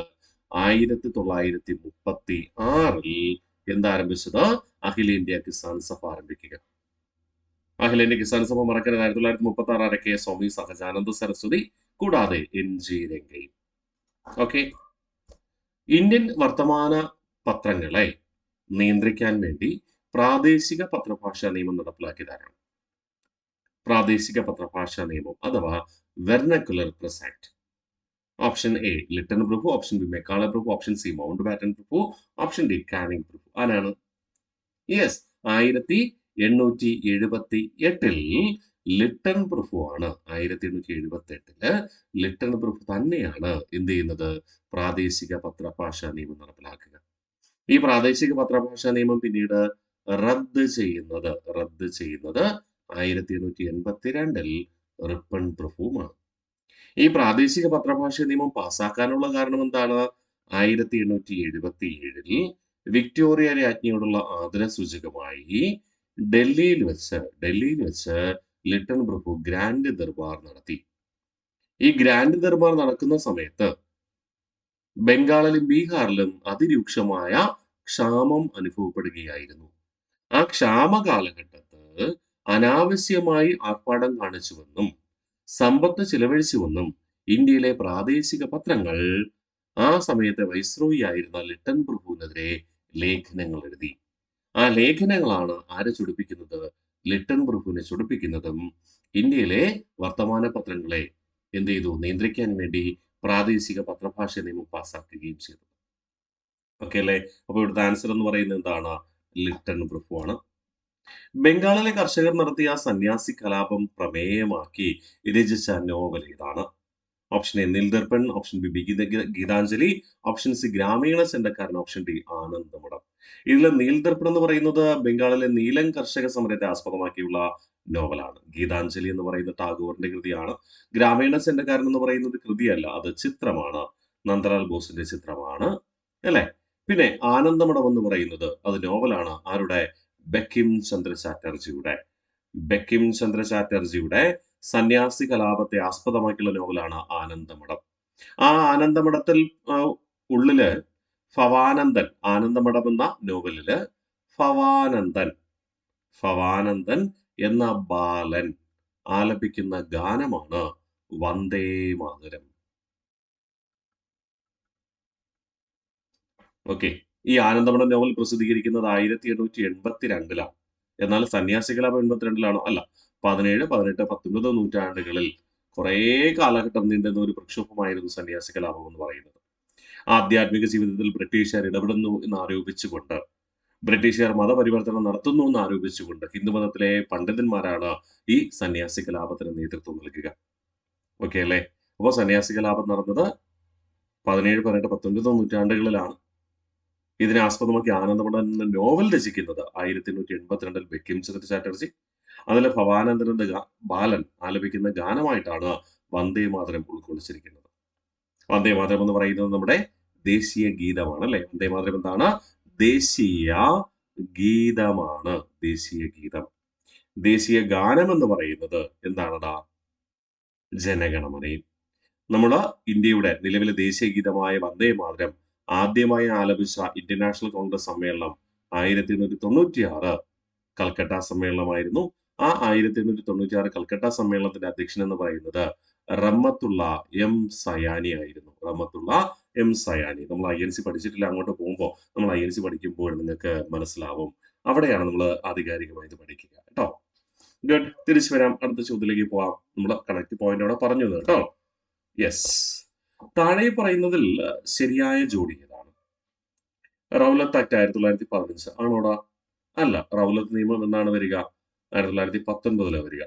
1936 എന്താരംഭിച്ചത്? അഖിലേന്ത്യാ കിസാൻ സഭ ആരംഭിക്കുക. അഖിലേന്ത്യാ കിസാൻ സഭ മറക്കരുത്. 1936 ആരൊക്കെ? സ്വാമി സഹജാനന്ദ സരസ്വതി കൂടാതെ എൻ ജി രംഗയും. ഓക്കെ. ഇന്ത്യൻ വർത്തമാന പത്രങ്ങളെ നിയന്ത്രിക്കാൻ വേണ്ടി പ്രാദേശിക പത്രഭാഷാ നിയമം നടപ്പിലാക്കിയതാരാണ്? പ്രാദേശിക പത്രഭാഷാ നിയമം അഥവാ vernacular press act. Option A Lytton പ്രഭു, ഓപ്ഷൻ ബി മെക്കാളെ പ്രഭു, ഓപ്ഷൻ സി മൗണ്ട് ബാറ്റൻ പ്രഭു, ഓപ്ഷൻ ഡി കാനിങ് പ്രഭു. ആരാണ്? യെസ്, 1878 ലിട്ടൺ പ്രഭു ആണ്. 1878 ലിട്ടൺ പ്രഭു തന്നെയാണ് എന്ത് ചെയ്യുന്നത്? പ്രാദേശിക പത്രഭാഷാ നിയമം നടപ്പിലാക്കുക. ഈ പ്രാദേശിക പത്രഭാഷാ നിയമം പിന്നീട് റദ്ദ് ചെയ്യുന്നത് 1882 റിപ്പൺ പ്രഭുവുമാണ്. ഈ പ്രാദേശിക പത്രഭാഷാ നിയമം പാസ്സാക്കാനുള്ള കാരണം എന്താണ്? 1877 വിക്ടോറിയ രാജ്ഞിയോടുള്ള ആദരസൂചകമായി ഡൽഹിയിൽ വെച്ച് ലിട്ടൺ പ്രഭു ഗ്രാൻഡ് ദർബാർ നടത്തി. ഈ ഗ്രാൻഡ് ദർബാർ നടക്കുന്ന സമയത്ത് ബംഗാളിലും ബീഹാറിലും അതിരൂക്ഷമായ ക്ഷാമം അനുഭവപ്പെടുകയായിരുന്നു. ആ ക്ഷാമ കാലഘട്ടത്ത് അനാവശ്യമായി ആർഭാടം കാണിച്ചുവെന്നും സമ്പത്ത് ചിലവഴിച്ചുവെന്നും ഇന്ത്യയിലെ പ്രാദേശിക പത്രങ്ങൾ ആ സമയത്തെ വൈസ്രോയി ആയിരുന്ന ലിട്ടൺ പ്രഭുവിനെതിരെ ലേഖനങ്ങൾ എഴുതി. ആ ലേഖനങ്ങളാണ് ആരെ ചൊടിപ്പിക്കുന്നത്? ലിട്ടൺ പ്രഭുവിനെ ചൊടിപ്പിക്കുന്നതും ഇന്ത്യയിലെ വർത്തമാന പത്രങ്ങളെ എന്ത് ചെയ്തു? നിയന്ത്രിക്കാൻ വേണ്ടി പ്രാദേശിക പത്രഭാഷ നിയമം പാസ്സാക്കുകയും ചെയ്തു. ഓക്കെ അല്ലേ? അപ്പൊ ഇവിടുത്തെ ആൻസർ എന്ന് പറയുന്നത് എന്താണ്? ലിട്ടൺ പ്രഭു ആണ്. ബംഗാളിലെ കർഷകർ നടത്തിയ സന്യാസി കലാപം പ്രമേയമാക്കി രചിച്ച നോവൽ ഏതാണ്? Option A Neeldarpan, option B Gitanjali, option C ഗ്രാമീണ ചെണ്ടക്കാരൻ, ഓപ്ഷൻ ഡി ആനന്ദമഠം. ഇതിൽ നീൽദർപ്പൺ എന്ന് പറയുന്നത് ബംഗാളിലെ നീലം കർഷക സമരത്തെ ആസ്പദമാക്കിയുള്ള നോവലാണ്. ഗീതാഞ്ജലി എന്ന് പറയുന്ന ടാഗോറിന്റെ കൃതിയാണ്. ഗ്രാമീണ ചെണ്ടക്കാരൻ എന്ന് പറയുന്നത് കൃതിയല്ല, അത് ചിത്രമാണ്. നന്ദലാൽ ബോസിന്റെ ചിത്രമാണ് അല്ലെ. പിന്നെ ആനന്ദമഠം എന്ന് പറയുന്നത് അത് നോവലാണ്. ആരുടെ? ബങ്കിം ചന്ദ്ര ചാറ്റർജിയുടെ സന്യാസി കലാപത്തെ ആസ്പദമാക്കിയുള്ള നോവലാണ് ആനന്ദമഠം. ആ ആനന്ദമഠത്തിൽ ഉള്ളില് ഫവാനന്ദൻ, ആനന്ദമഠം എന്ന നോവലില് ഫവാനന്ദൻ എന്ന ബാലൻ ആലപിക്കുന്ന ഗാനമാണ് വന്ദേ മാതരം. ഓക്കെ. ഈ ആനന്ദമഠം നോവൽ പ്രസിദ്ധീകരിക്കുന്നത് 1882 എന്നാൽ സന്യാസി കലാപം 82 അല്ല, 17, 18, 19 നൂറ്റാണ്ടുകളിൽ കുറേ കാലഘട്ടം നീണ്ടുന്ന ഒരു പ്രക്ഷോഭമായിരുന്നു സന്യാസി കലാപം എന്ന് പറയുന്നത്. ആധ്യാത്മിക ജീവിതത്തിൽ ബ്രിട്ടീഷുകാർ ഇടപെടുന്നു എന്ന് ആരോപിച്ചുകൊണ്ട്, ബ്രിട്ടീഷുകാർ മതപരിവർത്തനം നടത്തുന്നു എന്ന് ആരോപിച്ചുകൊണ്ട് ഹിന്ദുമതത്തിലെ പണ്ഡിതന്മാരാണ് ഈ സന്യാസി കലാപത്തിന് നേതൃത്വം നൽകുക. ഓക്കെ അല്ലേ? അപ്പോൾ സന്യാസി കലാപം നടന്നത് 17, 18, 19 നൂറ്റാണ്ടുകളിലാണ്. ഇതിനെ ആസ്പദമാക്കി ആനന്ദമഠം എന്ന നോവൽ രചിക്കുന്നത് 1882 ബങ്കിം ചന്ദ്ര ചാറ്റർജി. അതിലെ ഭവാനന്ദൻ എന്ന ബാലൻ ആലപിക്കുന്ന ഗാനമായിട്ടാണ് വന്ദേ മാതരം ഉൾക്കൊള്ളിച്ചിരിക്കുന്നത്. വന്ദേ മാതരം എന്ന് പറയുന്നത് നമ്മുടെ ദേശീയ ഗീതമാണ് അല്ലെ. വന്ദേ മാതരം എന്താണ്? ദേശീയ ഗീതമാണ്. ദേശീയ ഗീതം. ദേശീയ ഗാനം എന്ന് പറയുന്നത് എന്താണടാ? ജനഗണമനയും. നമ്മുടെ ഇന്ത്യയുടെ നിലവിലെ ദേശീയ ഗീതമായ വന്ദേ മാതരം ആദ്യമായി ആലപിച്ച ഇന്ത്യൻ നാഷണൽ കോൺഗ്രസ് സമ്മേളനം 1896 കൽക്കട്ട സമ്മേളനമായിരുന്നു. ആ 1896 കൽക്കട്ട സമ്മേളനത്തിന്റെ അധ്യക്ഷൻ എന്ന് പറയുന്നത് റഹ്മത്തുള്ള എം സയാനി ആയിരുന്നു. റഹ്മത്തുള്ള എം സയാനി. നമ്മൾ INC പഠിച്ചിട്ടില്ല, അങ്ങോട്ട് പോകുമ്പോൾ നമ്മൾ INC പഠിക്കുമ്പോൾ നിങ്ങൾക്ക് മനസ്സിലാവും. അവിടെയാണ് നമ്മൾ ആധികാരികമായിട്ട് പഠിക്കുക കേട്ടോ. ഗുഡ്. തിരിച്ചു വരാം, അടുത്ത ചോദ്യത്തിലേക്ക് പോവാം. നമ്മൾ കണക്ട് പോയിന്റ് അവിടെ പറഞ്ഞു കേട്ടോ. യെസ്. താഴെ പറയുന്നതിൽ ശരിയായ ജോഡി ഏതാണ്? റൗലത്ത് ആക്ട് 1915 ആണോടാ? അല്ല. റൗലത്ത് നിയമം എന്നാണ് വരിക? 1919 വരിക.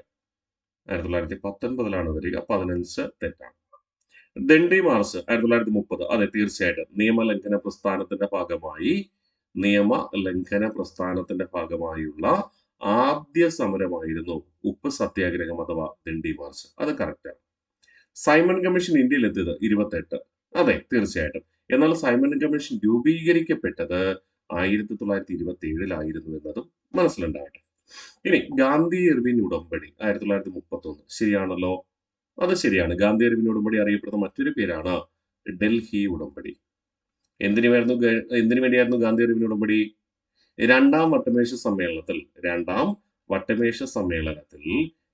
1919 വരിക. 15 തെറ്റാണ്. ദണ്ഡി മാർച്ച് 1930. അതെ, തീർച്ചയായിട്ടും നിയമലംഘന പ്രസ്ഥാനത്തിന്റെ ഭാഗമായുള്ള ആദ്യ സമരമായിരുന്നു ഉപ്പ് സത്യാഗ്രഹം അഥവാ ദണ്ഡി മാർച്ച്. അത് കറക്റ്റാണ്. സൈമൺ കമ്മീഷൻ ഇന്ത്യയിൽ എത്തിയത് 28. അതെ, തീർച്ചയായിട്ടും. എന്നാൽ സൈമൺ കമ്മീഷൻ രൂപീകരിക്കപ്പെട്ടത് 1927 എന്നതും മനസ്സിലുണ്ടാവട്ടെ. ഇനി ഗാന്ധി ഇർവിൻ ഉടമ്പടി 1931. ശരിയാണല്ലോ. അത് ശരിയാണ്. ഗാന്ധി ഇർവിൻ ഉടമ്പടി അറിയപ്പെടുന്ന മറ്റൊരു പേരാണ് ഡൽഹി ഉടമ്പടി. എന്തിനു വേണ്ടിയായിരുന്നു ഗാന്ധി ഇർവിൻ ഉടമ്പടി? രണ്ടാം വട്ടമേശ സമ്മേളനത്തിൽ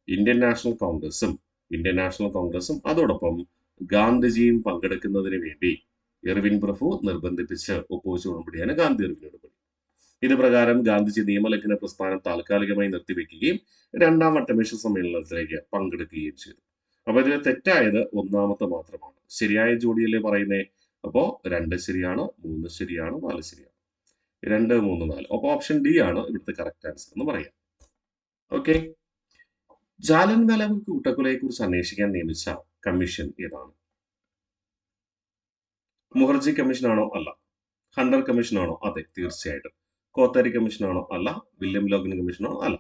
ഇന്ത്യൻ നാഷണൽ കോൺഗ്രസും അതോടൊപ്പം ഗാന്ധിജിയും പങ്കെടുക്കുന്നതിന് വേണ്ടി ഇർവിൻ പ്രഭു നിർബന്ധിപ്പിച്ച് ഒപ്പുവെച്ച ഉടമ്പടിയാണ് ഗാന്ധി ഇർവിൻ ഉടമ്പടി. ഇത് പ്രകാരം ഗാന്ധിജി നിയമലംഘന പ്രസ്ഥാനം താൽക്കാലികമായി നിർത്തിവെക്കുകയും രണ്ടാം വട്ടമേശ സമ്മേളനത്തിലേക്ക് പങ്കെടുക്കുകയും ചെയ്തു. അപ്പൊ ഇതിൽ തെറ്റായത് ഒന്നാമത്തെ മാത്രമാണ്. ശരിയായ ജോഡിയല്ലേ പറയുന്നേ? അപ്പോ 2 ശരിയാണ്, 3 ശരിയാണ്, 4 ശരിയാണ്. 2, 3, 4. അപ്പൊ ഓപ്ഷൻ ഡി ആണ് ഇവിടുത്തെ കറക്റ്റ് ആൻസർ എന്ന് പറയാം. ഓക്കെ. ജാലിയൻവാല ബാഗ് കൂട്ടക്കൊലയെ കുറിച്ച് അന്വേഷിക്കാൻ നിയമിച്ച കമ്മീഷൻ ഏതാണ്? മുഖർജി കമ്മീഷൻ ആണോ? അല്ല. ഹണ്ടർ കമ്മീഷൻ ആണോ? അതെ, തീർച്ചയായിട്ടും. കോത്താരി കമ്മീഷൻ ആണോ? അല്ല. വില്യം ലോഗൻ കമ്മീഷൻ ആണോ? അല്ല.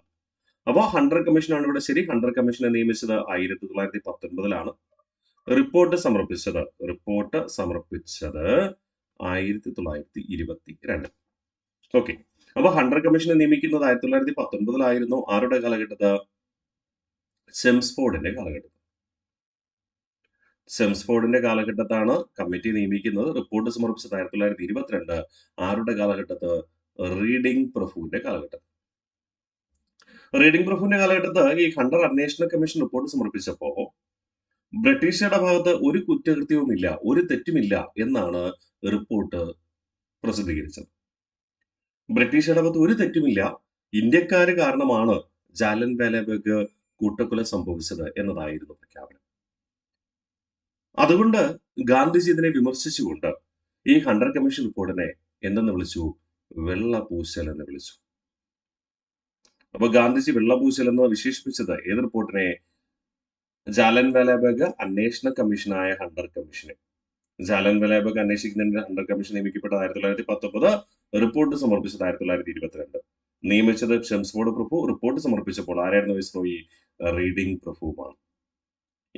അപ്പോൾ ഹണ്ടർ കമ്മീഷൻ ആണ് ഇവിടെ ശരി. ഹണ്ടർ കമ്മീഷനെ നിയമിച്ചത് 1919 റിപ്പോർട്ട് സമർപ്പിച്ചത് 1922. ഓക്കെ. അപ്പൊ ഹണ്ടർ കമ്മീഷനെ നിയമിക്കുന്നത് 1919 ആരുടെ കാലഘട്ടത്ത്? ചെംസ്ഫോർഡിന്റെ കാലഘട്ടത്താണ് കമ്മിറ്റി നിയമിക്കുന്നത്. റിപ്പോർട്ട് സമർപ്പിച്ചത് 1922. ആരുടെ കാലഘട്ടത്ത്? റീഡിംഗ് പ്രഭുവിന്റെ കാലഘട്ടത്തിൽ. ഈ ഹണ്ടർ അന്വേഷണ കമ്മീഷൻ റിപ്പോർട്ട് സമർപ്പിച്ചപ്പോ ബ്രിട്ടീഷുകാരുടെ ഭാഗത്ത് ഒരു കുറ്റകൃത്യവുമില്ല, ഒരു തെറ്റുമില്ല എന്നാണ് റിപ്പോർട്ട് പ്രസിദ്ധീകരിച്ചത്. ബ്രിട്ടീഷുകാരുടെ ഭാഗത്ത് ഒരു തെറ്റുമില്ല, ഇന്ത്യക്കാര് കാരണമാണ് ജാലിയൻവാല ബാഗ് കൂട്ടക്കൊല സംഭവിച്ചത് എന്നതായിരുന്നു പ്രഖ്യാപനം. അതുകൊണ്ട് ഗാന്ധിജി ഇതിനെ വിമർശിച്ചുകൊണ്ട് ഈ ഹണ്ടർ കമ്മീഷൻ റിപ്പോർട്ടിനെ എന്തെന്ന് വിളിച്ചു? വെള്ളപൂശൽ എന്ന് വിളിച്ചു. അപ്പൊ ഗാന്ധിജി വെള്ളപൂശൽ എന്ന് വിശേഷിപ്പിച്ചത് ഏത് റിപ്പോർട്ടിനെ? ജാലിയൻവാല ബാഗ് അന്വേഷണ കമ്മീഷനായ ഹണ്ടർ കമ്മീഷനെ. ജാലിയൻവാല ബാഗ് അന്വേഷിക്കുന്നതിന് ഹണ്ടർ കമ്മീഷൻ നിയമിക്കപ്പെട്ടത് 1919, റിപ്പോർട്ട് സമർപ്പിച്ചത് 1922. നിയമിച്ചത് ചെംസ്ഫോർഡ് പ്രഭു, റിപ്പോർട്ട് സമർപ്പിച്ചപ്പോൾ ആരായിരുന്നു വൈസ്രോയി? റീഡിംഗ് പ്രഭുവാണ്.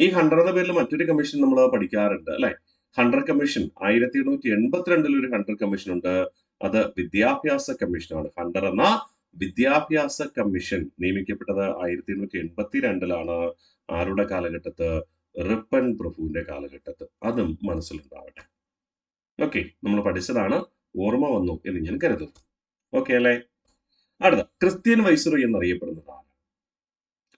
ഈ ഹണ്ടർ എന്ന പേരിൽ മറ്റൊരു കമ്മീഷൻ നമ്മൾ പഠിക്കാറുണ്ട് അല്ലെ? ഹണ്ടർ കമ്മീഷൻ 1882 ഒരു ഹണ്ടർ കമ്മീഷൻ ഉണ്ട്. അത് വിദ്യാഭ്യാസ കമ്മീഷനാണ്. ഹണ്ടർ എന്ന വിദ്യാഭ്യാസ കമ്മീഷൻ നിയമിക്കപ്പെട്ടത് 1882 ആരുടെ കാലഘട്ടത്ത്? റിപ്പൺ പ്രഭുവിന്റെ കാലഘട്ടത്ത്. അതും മനസ്സിലുണ്ടാവട്ടെ. ഓക്കെ, നമ്മൾ പഠിച്ചതാണ്, ഓർമ്മ വന്നു എന്ന് ഞാൻ കരുതുന്നു. ഓക്കെ അല്ലേ? അടുത്ത ക്രിസ്ത്യൻ വൈസ്രോയി എന്നറിയപ്പെടുന്നതാണ്.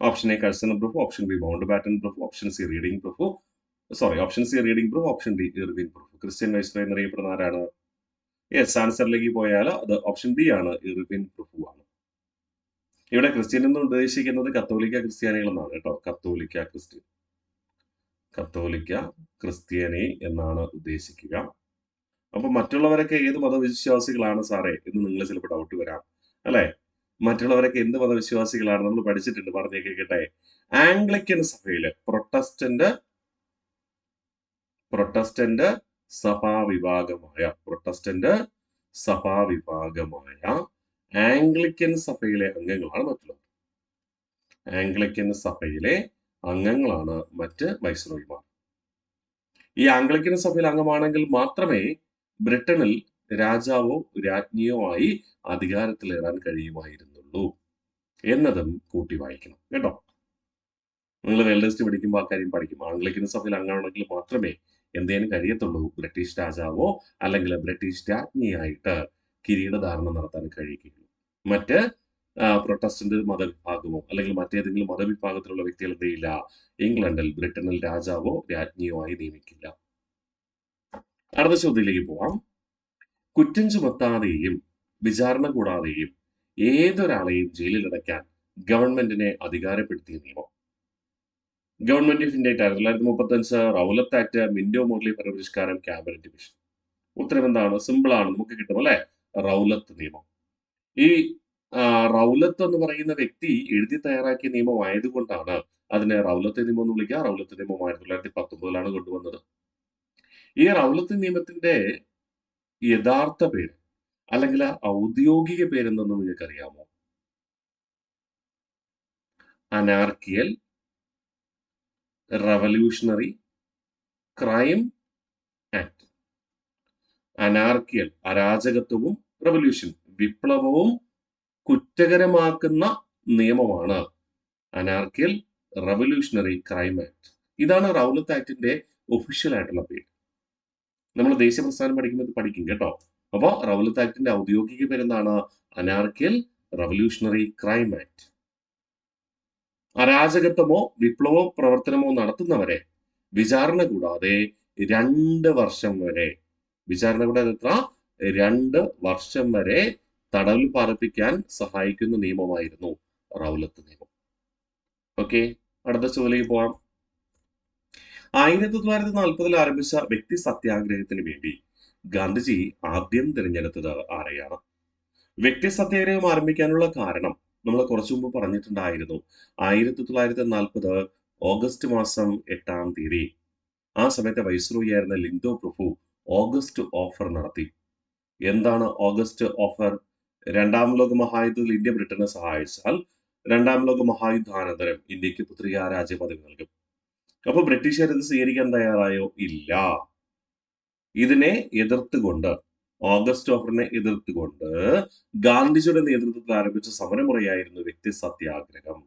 ഓപ്ഷൻ എ കഴ്സൺ പ്രഭു, ഓപ്ഷൻ ബി മൗണ്ട് ബാറ്റൻ പ്രഭു, ഓപ്ഷൻ സി റീഡിംഗ് പ്രഭു, ഓപ്ഷൻ ഡി ഇർവിൻ പ്രഭു. ക്രിസ്ത്യൻ വൈസ്രോയി എന്നറിയപ്പെടുന്ന ആരാണ്? യെസ്, ആൻസറിലേക്ക് പോയാൽ അത് ഓപ്ഷൻ ഡി ആണ്, ഇർവിൻ പ്രഭു ആണ്. ഇവിടെ ക്രിസ്ത്യൻ എന്ന് ഉദ്ദേശിക്കുന്നത് കത്തോലിക്ക ക്രിസ്ത്യാനികൾ എന്നാണ് കേട്ടോ. കത്തോലിക്ക ക്രിസ്ത്യാനി എന്നാണ് ഉദ്ദേശിക്കുക. അപ്പൊ മറ്റുള്ളവരൊക്കെ ഏത് മതവിശ്വാസികളാണ് സാറേ എന്ന് നിങ്ങൾ ചിലപ്പോൾ ഡൗട്ട് വരാം അല്ലെ? മറ്റുള്ളവരൊക്കെ എന്ത് മതവിശ്വാസികളാണ് നമ്മൾ പഠിച്ചിട്ടുണ്ട്, പറഞ്ഞേ കേൾക്കട്ടെ. ആംഗ്ലിക്കൻ സഭയില് പ്രൊട്ടസ്റ്റന്റ് സഭാവിഭാഗമായ ആംഗ്ലിക്കൻ സഭയിലെ അംഗങ്ങളാണ് മറ്റുള്ളവർ. ആംഗ്ലിക്കൻ സഭയിലെ അംഗങ്ങളാണ് മറ്റ് വൈസ്രോയിമാർ. ഈ ആംഗ്ലിക്കൻ സഭയിൽ അംഗമാണെങ്കിൽ മാത്രമേ ബ്രിട്ടനിൽ രാജാവോ രാജ്ഞിയോ ആയി അധികാരത്തിലേറാൻ കഴിയുമായിരുന്നുള്ളൂ എന്നതും കൂട്ടി വായിക്കണം കേട്ടോ. നിങ്ങൾ വെൽഡസ്റ്റ് പഠിക്കുമ്പോൾ ആ കാര്യം പഠിക്കും. ആംഗ്ലിക്കൻ സഭയിൽ അംഗമാണെങ്കിൽ മാത്രമേ എന്തേലും കഴിയത്തുള്ളൂ, ബ്രിട്ടീഷ് രാജാവോ അല്ലെങ്കിൽ ബ്രിട്ടീഷ് രാജ്ഞിയായിട്ട് കിരീടധാരണം നടത്താൻ കഴിയുകയുള്ളൂ. മറ്റ് പ്രൊട്ടസ്റ്റന്റ് മതവിഭാഗമോ അല്ലെങ്കിൽ മറ്റേതെങ്കിലും മതവിഭാഗത്തിലുള്ള വ്യക്തികൾ എന്ത് ചെയ്യില്ല? ബ്രിട്ടനിൽ രാജാവോ രാജ്ഞിയോ ആയി നിയമിക്കില്ല. അടുത്ത ചോദ്യത്തിലേക്ക് പോവാം. കുറ്റം ചുമത്താതെയും വിചാരണ കൂടാതെയും ഏതൊരാളെയും ജയിലിലടയ്ക്കാൻ ഗവൺമെന്റിനെ അധികാരപ്പെടുത്തിയ നിയമം? Government of India act 1935, Rowlatt act, Minto Morley ഭരണപരിഷ്കാരം, ക്യാബിനറ്റ് മിഷൻ. ഉത്തരം എന്താണ്? സിമ്പിൾ ആണ്, നമുക്ക് കിട്ടും അല്ലെ? റൗലത്ത് നിയമം. ഈ റൗലത്ത് എന്ന് പറയുന്ന വ്യക്തി എഴുതി തയ്യാറാക്കിയ നിയമം ആയതുകൊണ്ടാണ് അതിനെ റൗലത്ത് നിയമം എന്ന് വിളിക്കുക. റൗലത്ത് നിയമം 1919 കൊണ്ടുവന്നത്. ഈ റൗലത്ത് നിയമത്തിന്റെ യഥാർത്ഥ പേര് അല്ലെങ്കിൽ ഔദ്യോഗിക പേരെന്തെന്ന് നിങ്ങൾക്ക് അറിയാമോ? Anarchical revolutionary crime act. Anarchical അരാജകത്വവും റവല്യൂഷൻ വിപ്ലവവും കുറ്റകരമാക്കുന്ന നിയമമാണ് അനാർക്കിയൽ റവല്യൂഷണറി ക്രൈം ആക്ട്. ഇതാണ് റൗലത്ത് ആക്ടിന്റെ ഒഫീഷ്യൽ ആയിട്ടുള്ള പേര്. നമ്മൾ ദേശീയ പ്രസ്ഥാനം പഠിക്കുമ്പോൾ പഠിക്കും കേട്ടോ. അപ്പോൾ റൗലത്ത് ആക്ടിന്റെ ഔദ്യോഗിക പേരെന്താണ്? Anarchical revolutionary crime act. അരാജകത്വമോ വിപ്ലവ പ്രവർത്തനമോ നടത്തുന്നവരെ വിചാരണ കൂടാതെ 2 വർഷം വരെ, വിചാരണ കൂടാതെ എത്ര? 2 വർഷം വരെ തടവിൽ പാർപ്പിക്കാൻ സഹായിക്കുന്ന നിയമമായിരുന്നു റൗലത്ത് നിയമം. ഓക്കെ, അടുത്ത ചോദ്യത്തിലേക്ക് പോവാം. 1940 ആരംഭിച്ച വ്യക്തി സത്യാഗ്രഹത്തിന് വേണ്ടി ഗാന്ധിജി ആദ്യം തിരഞ്ഞെടുത്തത് ആരെയാണ്? വ്യക്തി സത്യാഗ്രഹം ആരംഭിക്കാനുള്ള കാരണം നമ്മൾ കുറച്ചു മുമ്പ് പറഞ്ഞിട്ടുണ്ടായിരുന്നു. 1940 ഓഗസ്റ്റ് മാസം 8-ാം തീയതി ആ സമയത്തെ വൈസ്രോയി ആയിരുന്ന ലിൻഡോ പ്രഭു ഓഗസ്റ്റ് ഓഫർ നടത്തി. എന്താണ് ഓഗസ്റ്റ് ഓഫർ? 2-ാം ലോക മഹായുദ്ധത്തിൽ ഇന്ത്യ ബ്രിട്ടനെ സഹായിച്ചാൽ 2-ാം ലോക മഹായുദ്ധാനന്തരം ഇന്ത്യക്ക് പുത്രികാ രാജ്യ പദവി നൽകും. അപ്പൊ ബ്രിട്ടീഷുകാർ ഇത് സ്വീകരിക്കാൻ തയ്യാറായോ? ഇല്ല. ഇതിനെ എതിർത്തുകൊണ്ട്, ഓഗസ്റ്റ് ഓഫറിനെ എതിർത്തുകൊണ്ട് ഗാന്ധിജിയുടെ നേതൃത്വത്തിൽ ആരംഭിച്ച സമരമുറയായിരുന്നു വ്യക്തി സത്യാഗ്രഹം.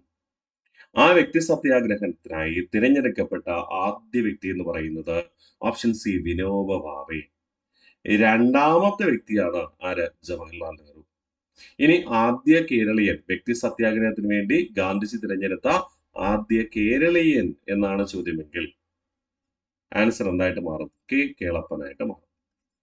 ആ വ്യക്തി സത്യാഗ്രഹത്തിനായി തിരഞ്ഞെടുക്കപ്പെട്ട ആദ്യ വ്യക്തി എന്ന് പറയുന്നത് ഓപ്ഷൻ സി വിനോബ ഭാവെ. രണ്ടാമത്തെ വ്യക്തിയാണ് ആര്? ജവഹർലാൽ നെഹ്റു. ഇനി ആദ്യ കേരളീയൻ, വ്യക്തി സത്യാഗ്രഹത്തിന് വേണ്ടി ഗാന്ധിജി തിരഞ്ഞെടുത്ത ആദ്യ കേരളീയൻ എന്നാണ് ചോദ്യമെങ്കിൽ ആൻസർ എന്തായിട്ട് മാറും? കെ കേളപ്പനായിട്ട് മാറും.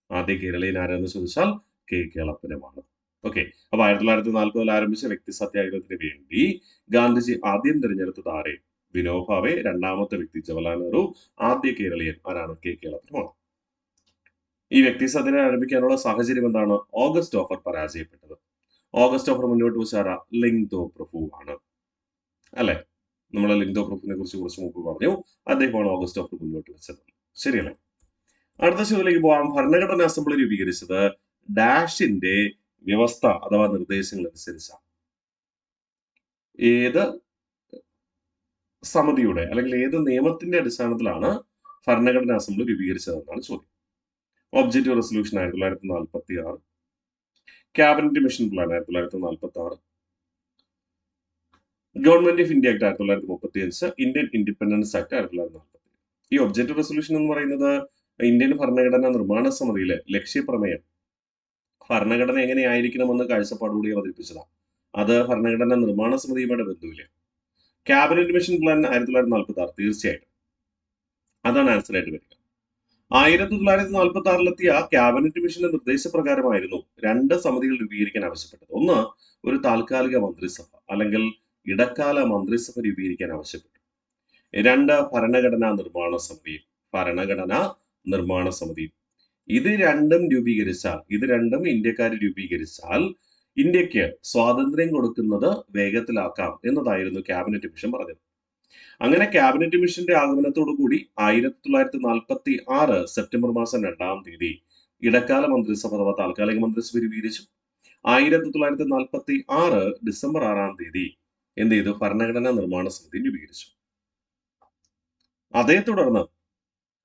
ആദ്യ കേരളീയൻ ആരെന്ന് ചോദിച്ചാൽ കെ കേളപ്പനുമാണ്. ഓക്കെ, അപ്പൊ 1940 ആരംഭിച്ച വ്യക്തി സത്യാഗ്രഹത്തിന് വേണ്ടി ഗാന്ധിജി ആദ്യം തിരഞ്ഞെടുത്തത് ആരെ? വിനോബ ഭാവെ. രണ്ടാമത്തെ വ്യക്തി ജവഹർലാൽ നെഹ്റു. ആദ്യ കേരളീയൻ ആരാണ്? കെ കേളപ്പനുമാണ്. ഈ വ്യക്തി സത്യാഗ്രഹം ആരംഭിക്കാനുള്ള സാഹചര്യം എന്താണ്? ഓഗസ്റ്റ് ഓഫർ പരാജയപ്പെട്ടത്. ഓഗസ്റ്റ് ഓഫർ മുന്നോട്ട് വെച്ചാര? ലിങ്തോ പ്രഭു ആണ് അല്ലെ? നമ്മൾ ലിങ്തോ പ്രഭുവിനെ കുറിച്ച് കുറച്ച് മുമ്പ് പറഞ്ഞു. അദ്ദേഹമാണ് ഓഗസ്റ്റ് ഓഫർ മുന്നോട്ട് വെച്ചത്. ശരിയല്ലേ? അടുത്ത ചോദ്യത്തിലേക്ക് പോവാം. ഭരണഘടനാ അസംബ്ലി രൂപീകരിച്ചത് ഡാഷിന്റെ വ്യവസ്ഥ അഥവാ നിർദ്ദേശങ്ങൾ അനുസരിച്ചാണ്. ഏത് സമിതിയുടെ അല്ലെങ്കിൽ ഏത് നിയമത്തിന്റെ അടിസ്ഥാനത്തിലാണ് ഭരണഘടനാ അസംബ്ലി രൂപീകരിച്ചതെന്നാണ് ചോദ്യം. Objective resolution 1946, cabinet mission plan 1946, government of India act 1935, Indian independence act 1947. ഈ ഒബ്ജക്റ്റീവ് റെസൊല്യൂഷൻ എന്ന് പറയുന്നത് ഇന്ത്യൻ ഭരണഘടനാ നിർമ്മാണ സമിതിയിലെ ലക്ഷ്യപ്രമേയം ഭരണഘടന എങ്ങനെയായിരിക്കണമെന്ന് കാഴ്ചപ്പാടുകൂടി അവതരിപ്പിച്ചതാണ്. അത് ഭരണഘടനാ നിർമ്മാണ സമിതിയുമായിട്ട് ബന്ധമില്ല. ക്യാബിനറ്റ് മിഷൻ പ്ലാൻ 1946, തീർച്ചയായിട്ടും അതാണ് ആൻസർ ആയിട്ട് വരിക. 1946 ക്യാബിനറ്റ് മിഷന്റെ നിർദ്ദേശപ്രകാരമായിരുന്നു 2 സമിതികൾ രൂപീകരിക്കാൻ ആവശ്യപ്പെട്ടത്. ഒന്ന്, ഒരു താൽക്കാലിക മന്ത്രിസഭ അല്ലെങ്കിൽ ഇടക്കാല മന്ത്രിസഭ രൂപീകരിക്കാൻ ആവശ്യപ്പെട്ടു. 2, ഭരണഘടനാ നിർമ്മാണ സമിതി. ഭരണഘടനാ നിർമ്മാണ സമിതി. ഇത് രണ്ടും ഇന്ത്യക്കാർ രൂപീകരിച്ചാൽ ഇന്ത്യക്ക് സ്വാതന്ത്ര്യം കൊടുക്കുന്നത് വേഗത്തിലാക്കാം എന്നതായിരുന്നു ക്യാബിനറ്റ് മിഷൻ പറഞ്ഞത്. അങ്ങനെ ക്യാബിനറ്റ് മിഷന്റെ ആഗമനത്തോടു കൂടി 1946 സെപ്റ്റംബർ മാസം 2-ാം തീയതി ഇടക്കാല മന്ത്രിസഭ അഥവാ താൽക്കാലിക മന്ത്രിസഭ രൂപീകരിച്ചു. 1946 ഡിസംബർ 6-ാം തീയതി എന്ത് ചെയ്തു? ഭരണഘടനാ നിർമ്മാണ സമിതി രൂപീകരിച്ചു. അതേ തുടർന്ന്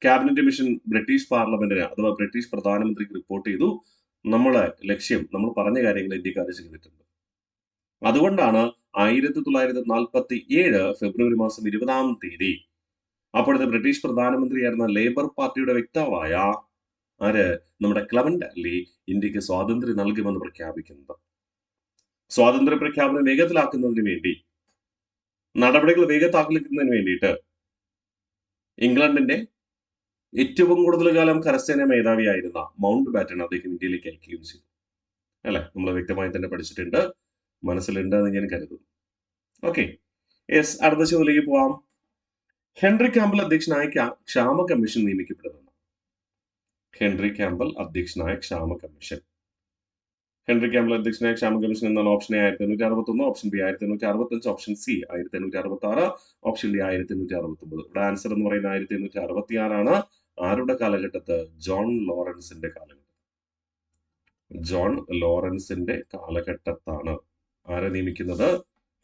ക്യാബിനറ്റ് മിഷൻ ബ്രിട്ടീഷ് പാർലമെന്റിന് അഥവാ ബ്രിട്ടീഷ് പ്രധാനമന്ത്രിക്ക് റിപ്പോർട്ട് ചെയ്തു. നമ്മളെ ലക്ഷ്യം, നമ്മൾ പറഞ്ഞ കാര്യങ്ങൾ ഇന്ത്യക്കാർ ചെയ്തിട്ടുണ്ട്. അതുകൊണ്ടാണ് 1947 ഫെബ്രുവരി മാസം 20-ാം തീയതി അപ്പോഴത്തെ ബ്രിട്ടീഷ് പ്രധാനമന്ത്രിയായിരുന്ന ലേബർ പാർട്ടിയുടെ വ്യക്താവായ ആര്? നമ്മുടെ ക്ലെമന്റ് അറ്റ്ലി ഇന്ത്യക്ക് സ്വാതന്ത്ര്യം നൽകുമെന്ന് പ്രഖ്യാപിക്കുന്നത്. സ്വാതന്ത്ര്യ പ്രഖ്യാപനം വേഗത്തിലാക്കുന്നതിന് വേണ്ടി, നടപടികൾ വേഗത്തിലാക്കുന്നതിന് വേണ്ടിയിട്ട് ഇംഗ്ലണ്ടിന്റെ ഏറ്റവും കൂടുതൽ കാലം കരസേന മേധാവിയായിരുന്ന മൗണ്ട് ബാറ്റൺ അദ്ദേഹം ഇന്ത്യയിലേക്ക് അയക്കുകയും ചെയ്തു. അല്ലെ? നമ്മൾ വ്യക്തമായി തന്നെ പഠിച്ചിട്ടുണ്ട്, മനസ്സിലുണ്ട് എന്ന് ഞാൻ കരുതുന്നു. Okay, yes. അടുത്ത ചോദ്യത്തിലേക്ക് പോവാം. ഹെൻറി ക്യാമ്പൽ അധ്യക്ഷനായ ക്ഷാമ കമ്മീഷൻ നിയമിക്കപ്പെടുന്നത്. ഹെൻറി ക്യാമ്പൽ അധ്യക്ഷനായ ക്ഷാമ കമ്മീഷൻ. ഹെൻറി ക്യാമ്പൽ അധ്യക്ഷനായ ക്ഷാമ കമ്മീഷൻ എന്നാണ്? Option A 1861, option B 1865, option C 1866, option D 1869. ഇവിടെ ആൻസർ എന്ന് പറയുന്നത് 1866 ആരുടെ കാലഘട്ടത്ത്? ജോൺ ലോറൻസിന്റെ കാലഘട്ടം. ജോൺ ലോറൻസിന്റെ കാലഘട്ടത്താണ് ആരെ നിയമിക്കുന്നത്?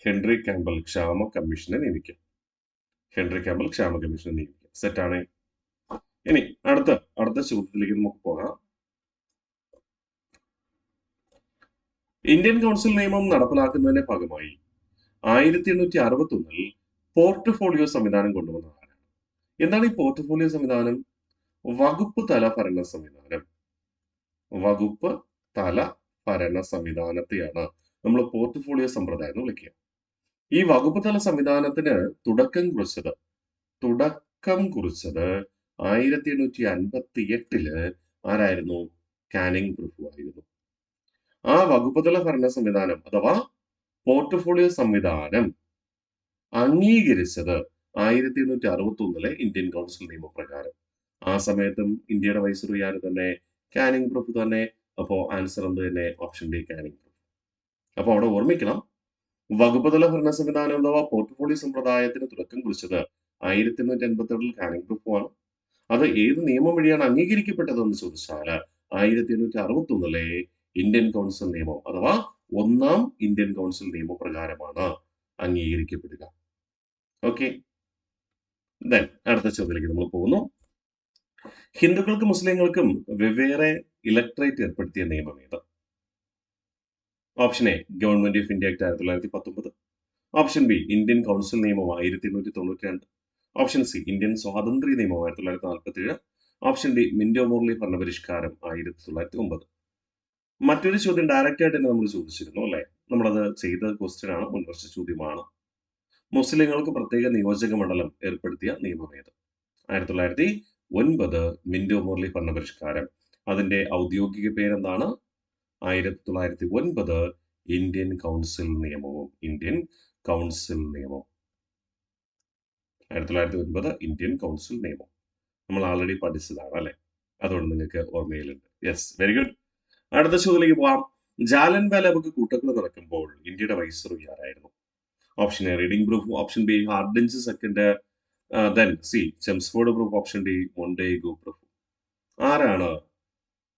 ഹെൻറി ക്യാമ്പൽ ക്ഷാമ കമ്മീഷനെ നിയമിക്കുക. ഹെൻറി ക്യാമ്പൽ ക്ഷാമ കമ്മീഷനെ നിയമിക്കുക. സെറ്റാണ്. ഇനി അടുത്ത ചോദ്യത്തിലേക്ക് നമുക്ക് പോകാം. ഇന്ത്യൻ കൗൺസിൽ നിയമം നടപ്പിലാക്കുന്നതിന്റെ ഭാഗമായി 1861 പോർട്ട്ഫോളിയോ സംവിധാനം കൊണ്ടുവന്ന ആരാണ്? എന്താണ് ഈ പോർട്ട്ഫോളിയോ സംവിധാനം? വകുപ്പ് തല ഭരണ സംവിധാനം. വകുപ്പ് തല ഭരണ സംവിധാനത്തെയാണ് നമ്മൾ പോർട്ട്ഫോളിയോ സമ്പ്രദായം എന്ന് വിളിക്കുക. ഈ വകുപ്പ് തല സംവിധാനത്തിന് തുടക്കം കുറിച്ചത് 1858 ആരായിരുന്നു? കാനിങ് പ്രഭു ആയിരുന്നു. ആ വകുപ്പുതല ഭരണ സംവിധാനം അഥവാ പോർട്ട്ഫോളിയോ സംവിധാനം അംഗീകരിച്ചത് 1861 ഇന്ത്യൻ കൗൺസിൽ നിയമപ്രകാരം. ആ സമയത്തും ഇന്ത്യയുടെ വൈസ്രോയി ആര് തന്നെ? കാനിങ് പ്രഭു തന്നെ. അപ്പോ ആൻസർ എന്ത് തന്നെ? ഓപ്ഷൻ ഡി, കാനിങ് പ്രഭു. അപ്പൊ അവിടെ ഓർമ്മിക്കണം, വകുപ്പുതല ഭരണ സംവിധാനം അഥവാ പോർട്ട്ഫോളിയോ സമ്പ്രദായത്തിന് തുടക്കം കുറിച്ചത് 1858 കാനിങ് പ്രഭു ആണ്. അത് ഏത് നിയമം വഴിയാണ് അംഗീകരിക്കപ്പെട്ടതെന്ന് ചോദിച്ചാൽ 1861 ഇന്ത്യൻ കൗൺസിൽ നിയമം അഥവാ ഒന്നാം ഇന്ത്യൻ കൗൺസിൽ നിയമപ്രകാരമാണ് അംഗീകരിക്കപ്പെടുക. ഓക്കെ, ദെൻ അടുത്ത ചോദ്യത്തിലേക്ക് നമ്മൾ പോകുന്നു. ഹിന്ദുക്കൾക്കും മുസ്ലിങ്ങൾക്കും വെവ്വേറെ ഇലക്ട്രേറ്റ് ഏർപ്പെടുത്തിയ നിയമം ഏത്? Option A government of India act 1919, option B Indian council നിയമം 1892, ഓപ്ഷൻ സി ഇന്ത്യൻ സ്വാതന്ത്ര്യ നിയമം 1947, ഓപ്ഷൻ ഡി മിന്റോ മോർലി ഭരണപരിഷ്കാരം 1909. മറ്റൊരു ചോദ്യം ഡയറക്റ്റ് ആയിട്ട് തന്നെ നമ്മൾ ചോദിച്ചിരുന്നു അല്ലെ? നമ്മളത് ചെയ്ത ക്വസ്റ്റ്യൻ ആണ്, മുൻവർഷ ചോദ്യമാണ്. മുസ്ലിങ്ങൾക്ക് പ്രത്യേക നിയോജക മണ്ഡലം ഏർപ്പെടുത്തിയ നിയമം ഏത്? 1909 മിന്റോ മോർലി ഭരണപരിഷ്കാരം. അതിന്റെ ഔദ്യോഗിക പേരെന്താണ്? 1909 ഇന്ത്യൻ കൗൺസിൽ നിയമവും. ഇന്ത്യൻ കൗൺസിൽ നിയമം 1909 ഇന്ത്യൻ കൗൺസിൽ നിയമം നമ്മൾ ആൾറെഡി പഠിച്ചതാണ് അല്ലെ? അതുകൊണ്ട് നിങ്ങൾക്ക് ഓർമ്മയിലുണ്ട്. Yes, very good. അടുത്ത ചോദ്യത്തിലേക്ക് പോവാം. ജാലിയൻ വാലാബാഗ് കൂട്ടക്കൊല നടക്കുമ്പോൾ ഇന്ത്യയുടെ വൈസ്രോയി ആരായിരുന്നു? Option A reading proof, option B Hardinge second, then C Chelmsford proof, option D Montagu proof. ആരാണ്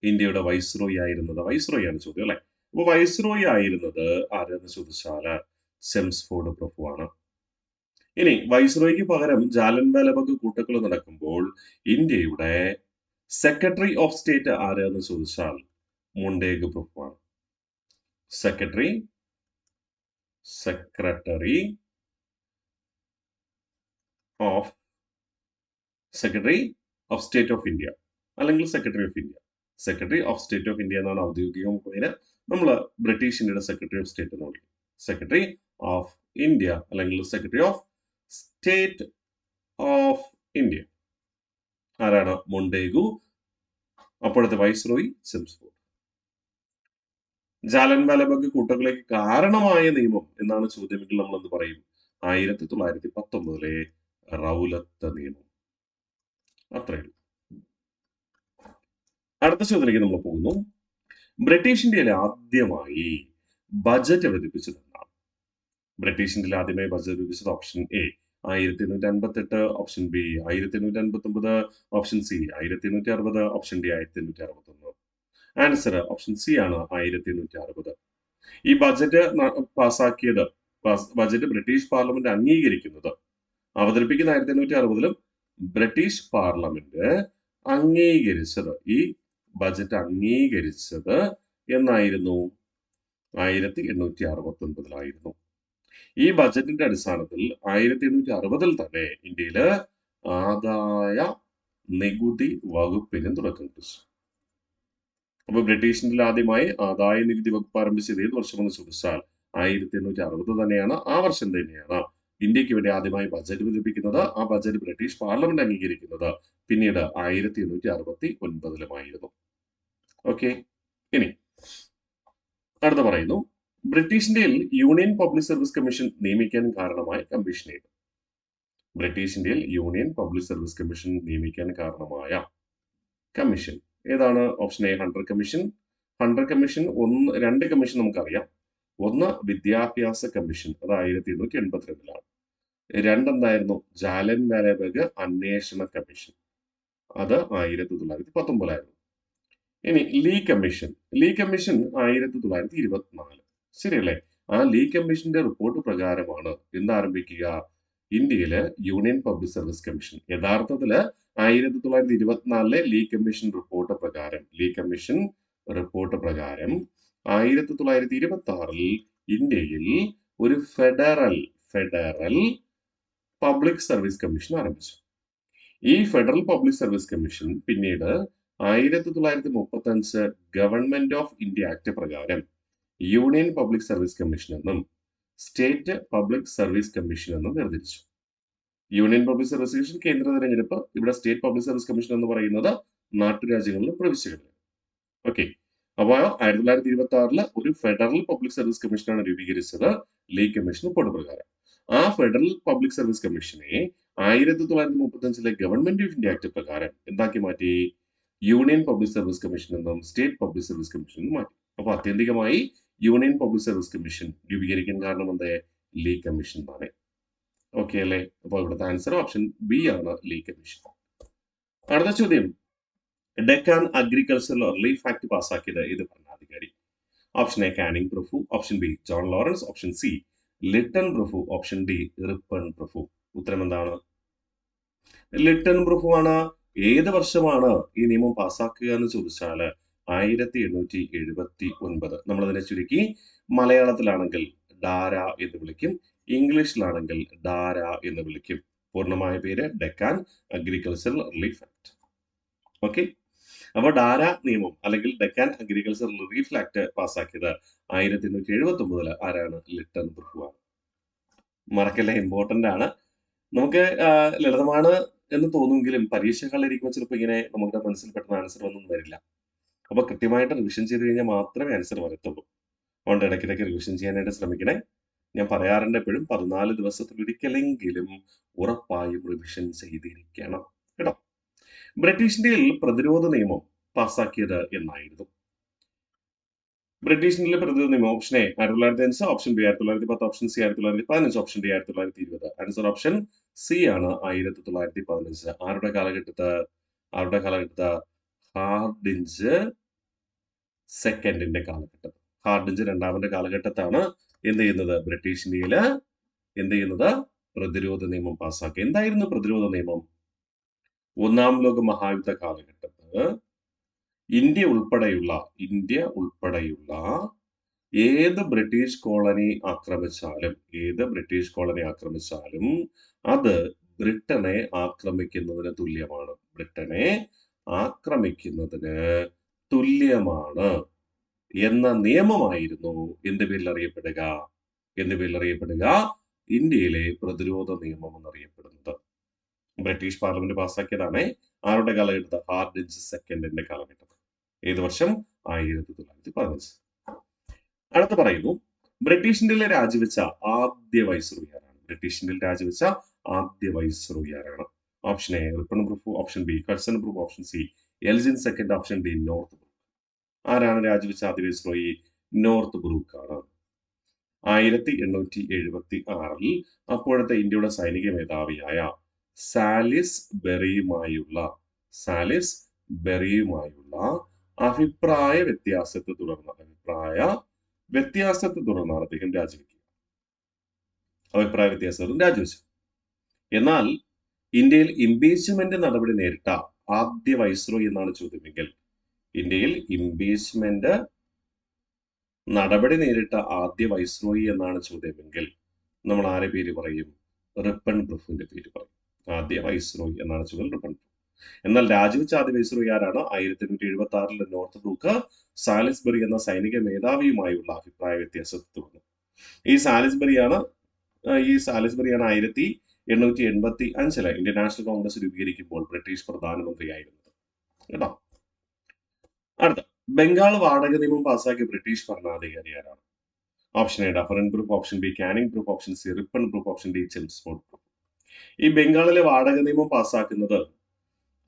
ഇന്ത്യയുടെ വൈസ്രോയി ആയിരുന്നത്? വൈസ്രോയി ആണ് ചോദ്യം അല്ലെ? അപ്പൊ വൈസ്രോയി ആയിരുന്നത് ആരെന്ന് ചോദിച്ചാല് ചെംസ്ഫോർഡ് പ്രഭു ആണ്. ഇനി വൈസ്രോയിക്ക് പകരം ജാലിയൻ വാലാബാഗ് കൂട്ടക്കൊല നടക്കുമ്പോൾ ഇന്ത്യയുടെ സെക്രട്ടറി ഓഫ് സ്റ്റേറ്റ് ആരെന്ന് ചോദിച്ചാൽ മൊണ്ടേഗു പ്രഭു ആണ്. Secretary of state of India അല്ലെങ്കിൽ secretary of India. Secretary of state of India എന്നാണ് ഔദ്യോഗിക പേര്. നമ്മൾ ബ്രിട്ടീഷ് ഇന്ത്യയുടെ സെക്രട്ടറി ഓഫ് സ്റ്റേറ്റ് എന്ന് വിളിക്കും. സെക്രട്ടറി ഓഫ് ഇന്ത്യ അല്ലെങ്കിൽ secretary of state of India ആരാണ്? മൊണ്ടേഗു. അപ്പോഴത്തെ വൈസ്രോയി ചെംസ്ഫോർഡ്. ജാലിയൻ വാലാബാഗ് കൂട്ടക്കൊലയ്ക്ക് കാരണമായ നിയമം എന്നാണ് ചോദ്യമെങ്കിൽ നമ്മൾ എന്ത് പറയും? 1919 റൗലത്ത് നിയമം. അത്രയേ ഉള്ളൂ. അടുത്ത ചോദ്യത്തിലേക്ക് നമ്മൾ പോകുന്നു. ബ്രിട്ടീഷ് ഇന്ത്യയിൽ ആദ്യമായി ബജറ്റ് അവതരിപ്പിച്ചത് എന്നാണ്? ബ്രിട്ടീഷ് ഇന്ത്യയിൽ ആദ്യമായി ബജറ്റ് അവതരിപ്പിച്ചത് option A 1858, option B 1859, option C 1860, option D 1861. Answer option C ആണ്, 1860. ഈ ബജറ്റ് പാസ്സാക്കിയത്, ബജറ്റ് ബ്രിട്ടീഷ് പാർലമെന്റ് അംഗീകരിക്കുന്നത്, അവതരിപ്പിക്കുന്ന 1860 ബ്രിട്ടീഷ് പാർലമെന്റ് അംഗീകരിച്ചത്, ഈ ബജറ്റ് അംഗീകരിച്ചത് എന്നായിരുന്നു? 1869 ഈ ബജറ്റിന്റെ അടിസ്ഥാനത്തിൽ 1860 തന്നെ ഇന്ത്യയില് ആദായ നികുതി വകുപ്പിന് തുടക്കം കുറിച്ചു. അപ്പൊ ബ്രിട്ടീഷ് ഇന്ത്യയിൽ ആദ്യമായി ആദായ നികുതി വകുപ്പ് ആരംഭിച്ചത് ഏത് വർഷമെന്ന് ചോദിച്ചാൽ 1860 തന്നെയാണ്. ആ വർഷം തന്നെയാണ് ഇന്ത്യക്ക് വേണ്ടി ആദ്യമായി ബജറ്റ് അവതരിപ്പിക്കുന്നത്. ആ ബജറ്റ് ബ്രിട്ടീഷ് പാർലമെന്റ് അംഗീകരിക്കുന്നത് പിന്നീട് 1869 ഓക്കെ. ഇനി അടുത്ത പറയുന്നു, ബ്രിട്ടീഷ് ഇന്ത്യയിൽ യൂണിയൻ പബ്ലിക് സർവീസ് കമ്മീഷൻ നിയമിക്കാൻ കാരണമായ കമ്മീഷൻ ഏത്? ബ്രിട്ടീഷ് ഇന്ത്യയിൽ യൂണിയൻ പബ്ലിക് സർവീസ് കമ്മീഷൻ നിയമിക്കാൻ കാരണമായ കമ്മീഷൻ ഏതാണ്? Option A Hunter commission. Hunter commission രണ്ട് കമ്മീഷൻ നമുക്കറിയാം. ഒന്ന് വിദ്യാഭ്യാസ കമ്മീഷൻ, അത് 1882 രണ്ടെന്തായിരുന്നു? ജാലിയൻ വാലാബാഗ് അന്വേഷണ കമ്മീഷൻ, അത് 1919 ഇനി ലീ കമ്മീഷൻ. Lee commission 1924. ശരിയല്ലേ? ആ ലീ കമ്മീഷന്റെ റിപ്പോർട്ട് പ്രകാരമാണ് എന്താരംഭിക്കുക? ഇന്ത്യയിലെ യൂണിയൻ പബ്ലിക് സർവീസ് കമ്മീഷൻ. യഥാർത്ഥത്തില് 1924 ലീ കമ്മീഷൻ റിപ്പോർട്ട് പ്രകാരം 1926 ഇന്ത്യയിൽ ഒരു ഫെഡറൽ പബ്ലിക് സർവീസ് കമ്മീഷൻ ആരംഭിച്ചു. ഈ ഫെഡറൽ പബ്ലിക് സർവീസ് കമ്മീഷൻ പിന്നീട് 1935 ഗവൺമെന്റ് ഓഫ് ഇന്ത്യ ആക്ട് പ്രകാരം യൂണിയൻ പബ്ലിക് സർവീസ് കമ്മീഷൻ എന്നും സ്റ്റേറ്റ് പബ്ലിക് സർവീസ് കമ്മീഷൻ എന്നും വേർതിരിച്ചു. യൂണിയൻ പബ്ലിക് സർവീസ് കമ്മീഷൻ കേന്ദ്ര തെരഞ്ഞെടുപ്പ്, ഇവിടെ സ്റ്റേറ്റ് പബ്ലിക് സർവീസ് കമ്മീഷൻ എന്ന് പറയുന്നത് നാട്ടുരാജ്യങ്ങളിലും പ്രവിശ്യകളിലും. ഓക്കെ. അപ്പോൾ 1926 ഒരു ഫെഡറൽ പബ്ലിക് സർവീസ് കമ്മീഷനാണ് രൂപീകരിച്ചത് ലീ കമ്മീഷൻ റിപ്പോർട്ട് പ്രകാരം. ആ ഫെഡറൽ പബ്ലിക് സർവീസ് കമ്മീഷനെ 1935 ഗവൺമെന്റ് ഓഫ് ഇന്ത്യ ആക്ട് പ്രകാരം എന്താക്കി മാറ്റി? യൂണിയൻ പബ്ലിക് സർവീസ് കമ്മീഷൻ എന്നും സ്റ്റേറ്റ് പബ്ലിക് സർവീസ് കമ്മീഷൻ എന്നും മാറ്റി. അപ്പൊ ആത്യന്തികമായി യൂണിയൻ പബ്ലിക് സർവീസ് കമ്മീഷൻ രൂപീകരിക്കാൻ കാരണം എന്താ? ലീ കമ്മീഷൻ ആണ്. ഓക്കെ അല്ലേ? അപ്പൊ ഇവിടുത്തെ ആൻസർ ഓപ്ഷൻ ബി ആണ്, ലീ കമ്മീഷൻ. അടുത്ത ചോദ്യം, ഡെക്കാൻ അഗ്രികൾച്ചറൽ റിലീഫ് ആക്ട് പാസ്സാക്കിയത് ഏത് ഭരണാധികാരി? ഓപ്ഷൻ എ കാനിംഗ് പ്രഭു, option B John Lawrence, option C Lytton പ്രഭു, ഓപ്ഷൻ ഡി റിപ്പൺ പ്രഭു. ഉത്തരം എന്താണ്? ലിട്ടൺ പ്രഭു ആണ്. ഏത് വർഷമാണ് ഈ നിയമം പാസ്സാക്കുക എന്ന് ചോദിച്ചാൽ 1879. നമ്മളതിനെ ചുരുക്കി മലയാളത്തിലാണെങ്കിൽ ഡാര എന്ന് വിളിക്കും, ഇംഗ്ലീഷിലാണെങ്കിൽ ഡാര എന്ന് വിളിക്കും. പൂർണ്ണമായ പേര് Deccan agricultural relief act. Okay. അപ്പോൾ ഡാര നിയമം അല്ലെങ്കിൽ ഡെക്കാൻ അഗ്രികൾച്ചറൽ റിലീഫ് ആക്ട് പാസ്സാക്കിയത് 1879 ആരാണ്? ലിട്ടൺ പ്രഭുവാണ്. മറക്കല്ലേ, ഇമ്പോർട്ടന്റ് ആണ്. നമുക്ക് ലളിതമാണ് എന്ന് തോന്നുമെങ്കിലും പരീക്ഷ ഹാളിലിരിക്കുമ്പോൾ ചിലപ്പോൾ ഇങ്ങനെ നമ്മുടെ മനസ്സിൽ പെട്ടെന്ന് ആൻസർ ഒന്നും വരില്ല. അപ്പൊ കൃത്യമായിട്ട് റിവിഷൻ ചെയ്ത് കഴിഞ്ഞാൽ മാത്രമേ ആൻസർ വരത്തുള്ളൂ. അതുകൊണ്ട് ഇടയ്ക്കിടയ്ക്ക് റിവിഷൻ ചെയ്യാനായിട്ട് ശ്രമിക്കണേ. ഞാൻ പറയാറുണ്ട് എപ്പോഴും 14 ദിവസത്തിലൊരിക്കലെങ്കിലും ഉറപ്പായും റിവിഷൻ ചെയ്തിരിക്കണം കേട്ടോ. ബ്രിട്ടീഷ് ഇന്ത്യയിൽ പ്രതിരോധ നിയമം പാസ്സാക്കിയത് എന്നായിരുന്നു? ബ്രിട്ടീഷ് ഇന്ത്യയിലെ പ്രതിരോധ നിയമം option A 1905, option B 1910, option C 1915, option D 1920. Answer option C ആണ്, 1915. ആരുടെ കാലഘട്ടത്ത്? ഹാർഡിഞ്ച് സെക്കൻഡിന്റെ കാലഘട്ടം. ഹാർഡിഞ്ച് രണ്ടാമന്റെ കാലഘട്ടത്താണ് എന്ത് ചെയ്യുന്നത്? ബ്രിട്ടീഷ് ഇന്ത്യയില് എന്ത് ചെയ്യുന്നത്? പ്രതിരോധ നിയമം പാസ്സാക്കി. എന്തായിരുന്നു പ്രതിരോധ നിയമം? ഒന്നാം ലോക മഹായുദ്ധ കാലഘട്ടത്ത് ഇന്ത്യ ഉൾപ്പെടെയുള്ള ഏത് ബ്രിട്ടീഷ് കോളനി ആക്രമിച്ചാലും അത് ബ്രിട്ടനെ ആക്രമിക്കുന്നതിന് തുല്യമാണ്. എന്ന നിയമമായിരുന്നു എന്ത് പേരിൽ അറിയപ്പെടുക? ഇന്ത്യയിലെ പ്രതിരോധ നിയമം എന്നറിയപ്പെടുന്നത്. ബ്രിട്ടീഷ് പാർലമെന്റ് പാസ്സാക്കിയതാണ്. ആരുടെ കാലഘട്ടത്ത്? ഹാർഡിഞ്ച് സെക്കൻഡിന്റെ കാലഘട്ടം. ഏത് വർഷം? 1915. അടുത്ത പറയുന്നു, ബ്രിട്ടീഷ് ഇന്ത്യയിൽ രാജിവെച്ച ആദ്യ വൈസ്രോയി ആരാണ്? ഓപ്ഷൻ എ റിപ്പൺ പ്രഭു, ഓപ്ഷൻ ബി കഴ്സൺ പ്രഭു, option C Elgin second, option D north brook. ആരാണ് രാജിവെച്ച ആദ്യ വൈസ്രോയി? നോർത്ത് ബ്രൂക്ക് ആണ്. 1876 അപ്പോഴത്തെ ഇന്ത്യയുടെ സൈനിക മേധാവിയായ സാലിസ് ബെറിയുമായുള്ള അഭിപ്രായ വ്യത്യാസത്തെ തുടർന്നാണ് അദ്ദേഹം രാജിവെച്ചു. എന്നാൽ ഇന്ത്യയിൽ ഇംപീച്ച്മെന്റ് നടപടി നേരിട്ട ആദ്യ വൈസ്രോയി എന്നാണ് ചോദ്യമെങ്കിൽ, ഇന്ത്യയിൽ ഇംപീച്ച്മെന്റ് നടപടി നേരിട്ട ആദ്യ വൈസ്രോയി എന്നാണ് ചോദ്യമെങ്കിൽ നമ്മൾ ആരെ പേര് പറയും? റിപ്പൺ പ്രഭുവിന്റെ പേര് പറയും. ആദ്യ വൈസ്രോയി എന്നാണ് ചോദ്യം, റിപ്പൺ പ്രഭു. എന്നാൽ രാജിവെച്ച ആദ്യ വൈസ്രോയി ആരാണ്? 1876 നോർത്ത് ബ്രൂക്ക് സാലിസ്ബറി എന്ന സൈനിക മേധാവിയുമായുള്ള അഭിപ്രായ വ്യത്യാസത്തെ തുടർന്നു. ഈ സാലിസ്ബറിയാണ് 1876 1885 ഇന്ത്യൻ നാഷണൽ കോൺഗ്രസ് രൂപീകരിക്കുമ്പോൾ ബ്രിട്ടീഷ് പ്രധാനമന്ത്രിയായിരുന്നത്. കേട്ടോ. അടുത്ത, ബംഗാൾ വാടക നിയമം പാസാക്കിയ ബ്രിട്ടീഷ് ഭരണാധികാരി ആരാണ്? Option A Dufferin group, option B canning group, option C Ripon group, option D Chelmsford group. ഈ ബംഗാളിലെ വാടക നിയമം പാസാക്കുന്നത്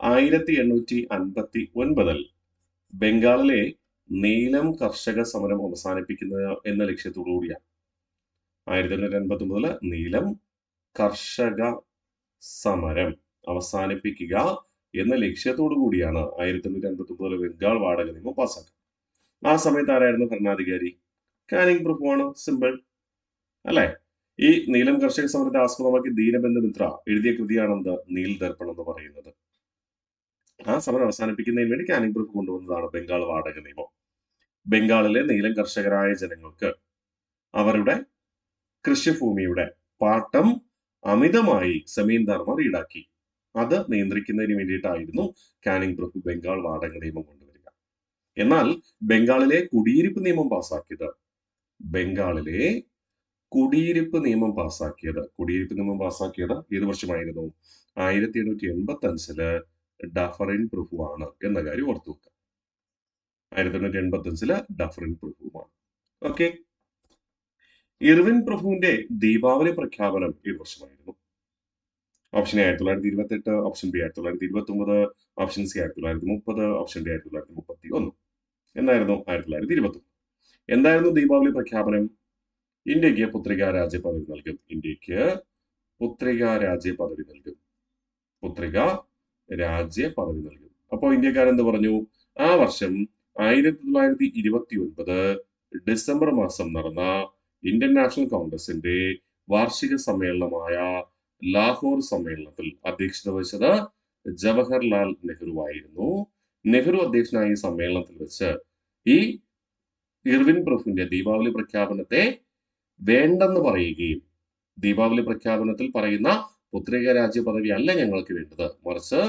1859 ബംഗാളിലെ നീലം കർഷക സമരം അവസാനിപ്പിക്കുക എന്ന ലക്ഷ്യത്തോടു കൂടിയാണ്. 1859 നീലം കർഷക സമരം അവസാനിപ്പിക്കുക എന്ന ലക്ഷ്യത്തോടു കൂടിയാണ് 1859 ബംഗാൾ വാടക നിയമം പാസ്സാക്കുക. ആ സമയത്ത് ആരായിരുന്നു ഭരണാധികാരി? കാനിംഗ് ബ്രൂഫാണ്. സിമ്പിൾ അല്ലെ? ഈ നീലം കർഷക സമരത്തെ ആസ്പദമാക്കി ദീനബന്ധു മിത്ര എഴുതിയ കൃതിയാണെന്ത് നീൽ ദർപ്പണം എന്ന് പറയുന്നത്. ആ സമരം അവസാനിപ്പിക്കുന്നതിന് വേണ്ടി കാനിംഗ് ബ്രൂഫ് കൊണ്ടുവന്നതാണ് ബംഗാൾ വാടക നിയമം. ബംഗാളിലെ നീലം കർഷകരായ ജനങ്ങൾക്ക് അവരുടെ കൃഷിഭൂമിയുടെ പാട്ടം അമിതമായി സമീന്ദാർമാർ ഈടാക്കി. അത് നിയന്ത്രിക്കുന്നതിന് വേണ്ടിയിട്ടായിരുന്നു കാനിംഗ് ബ്രൂഫ് ബംഗാൾ വാടക നിയമം കൊണ്ടുവരിക. എന്നാൽ ബംഗാളിലെ കുടിയിരിപ്പ് നിയമം പാസാക്കിയത് ഏത് വർഷമായിരുന്നു? 1885 ഡഫറിൻ പ്രഭുവാണ് എന്ന കാര്യം ഓർത്തു വെക്കുക. 1885 ഡഫറിൻ പ്രഭുവാണ്. ഓക്കെ. ഇർവിൻ പ്രഭുവിന്റെ ദീപാവലി പ്രഖ്യാപനം ഏത് വർഷമായിരുന്നു? Option A 1928, option B 1929, option C 1930, option D 1931. എന്നായിരുന്നു? 1921. എന്തായിരുന്നു ദീപാവലി പ്രഖ്യാപനം? ഇന്ത്യക്ക് പുത്രികാ രാജ്യ പദവി നൽകും. അപ്പോ ഇന്ത്യക്കാരെന്ത് പറഞ്ഞു? ആ വർഷം 1929 ഡിസംബർ മാസം നടന്ന ഇന്ത്യൻ നാഷണൽ കോൺഗ്രസിന്റെ വാർഷിക സമ്മേളനമായ ലാഹോർ സമ്മേളനത്തിൽ അധ്യക്ഷത വഹിച്ചത് ജവഹർലാൽ നെഹ്റു ആയിരുന്നു. നെഹ്റു അധ്യക്ഷനായ ഈ സമ്മേളനത്തിൽ വെച്ച് ഈ ഇർവിൻ പ്രഭുവിന്റെ ദീപാവലി പ്രഖ്യാപനത്തെ വേണ്ടെന്ന് പറയുകയും, ദീപാവലി പ്രഖ്യാപനത്തിൽ പറയുന്ന പുത്രിക രാജ്യ പദവി അല്ല ഞങ്ങൾക്ക് വേണ്ടത്, മറിച്ച്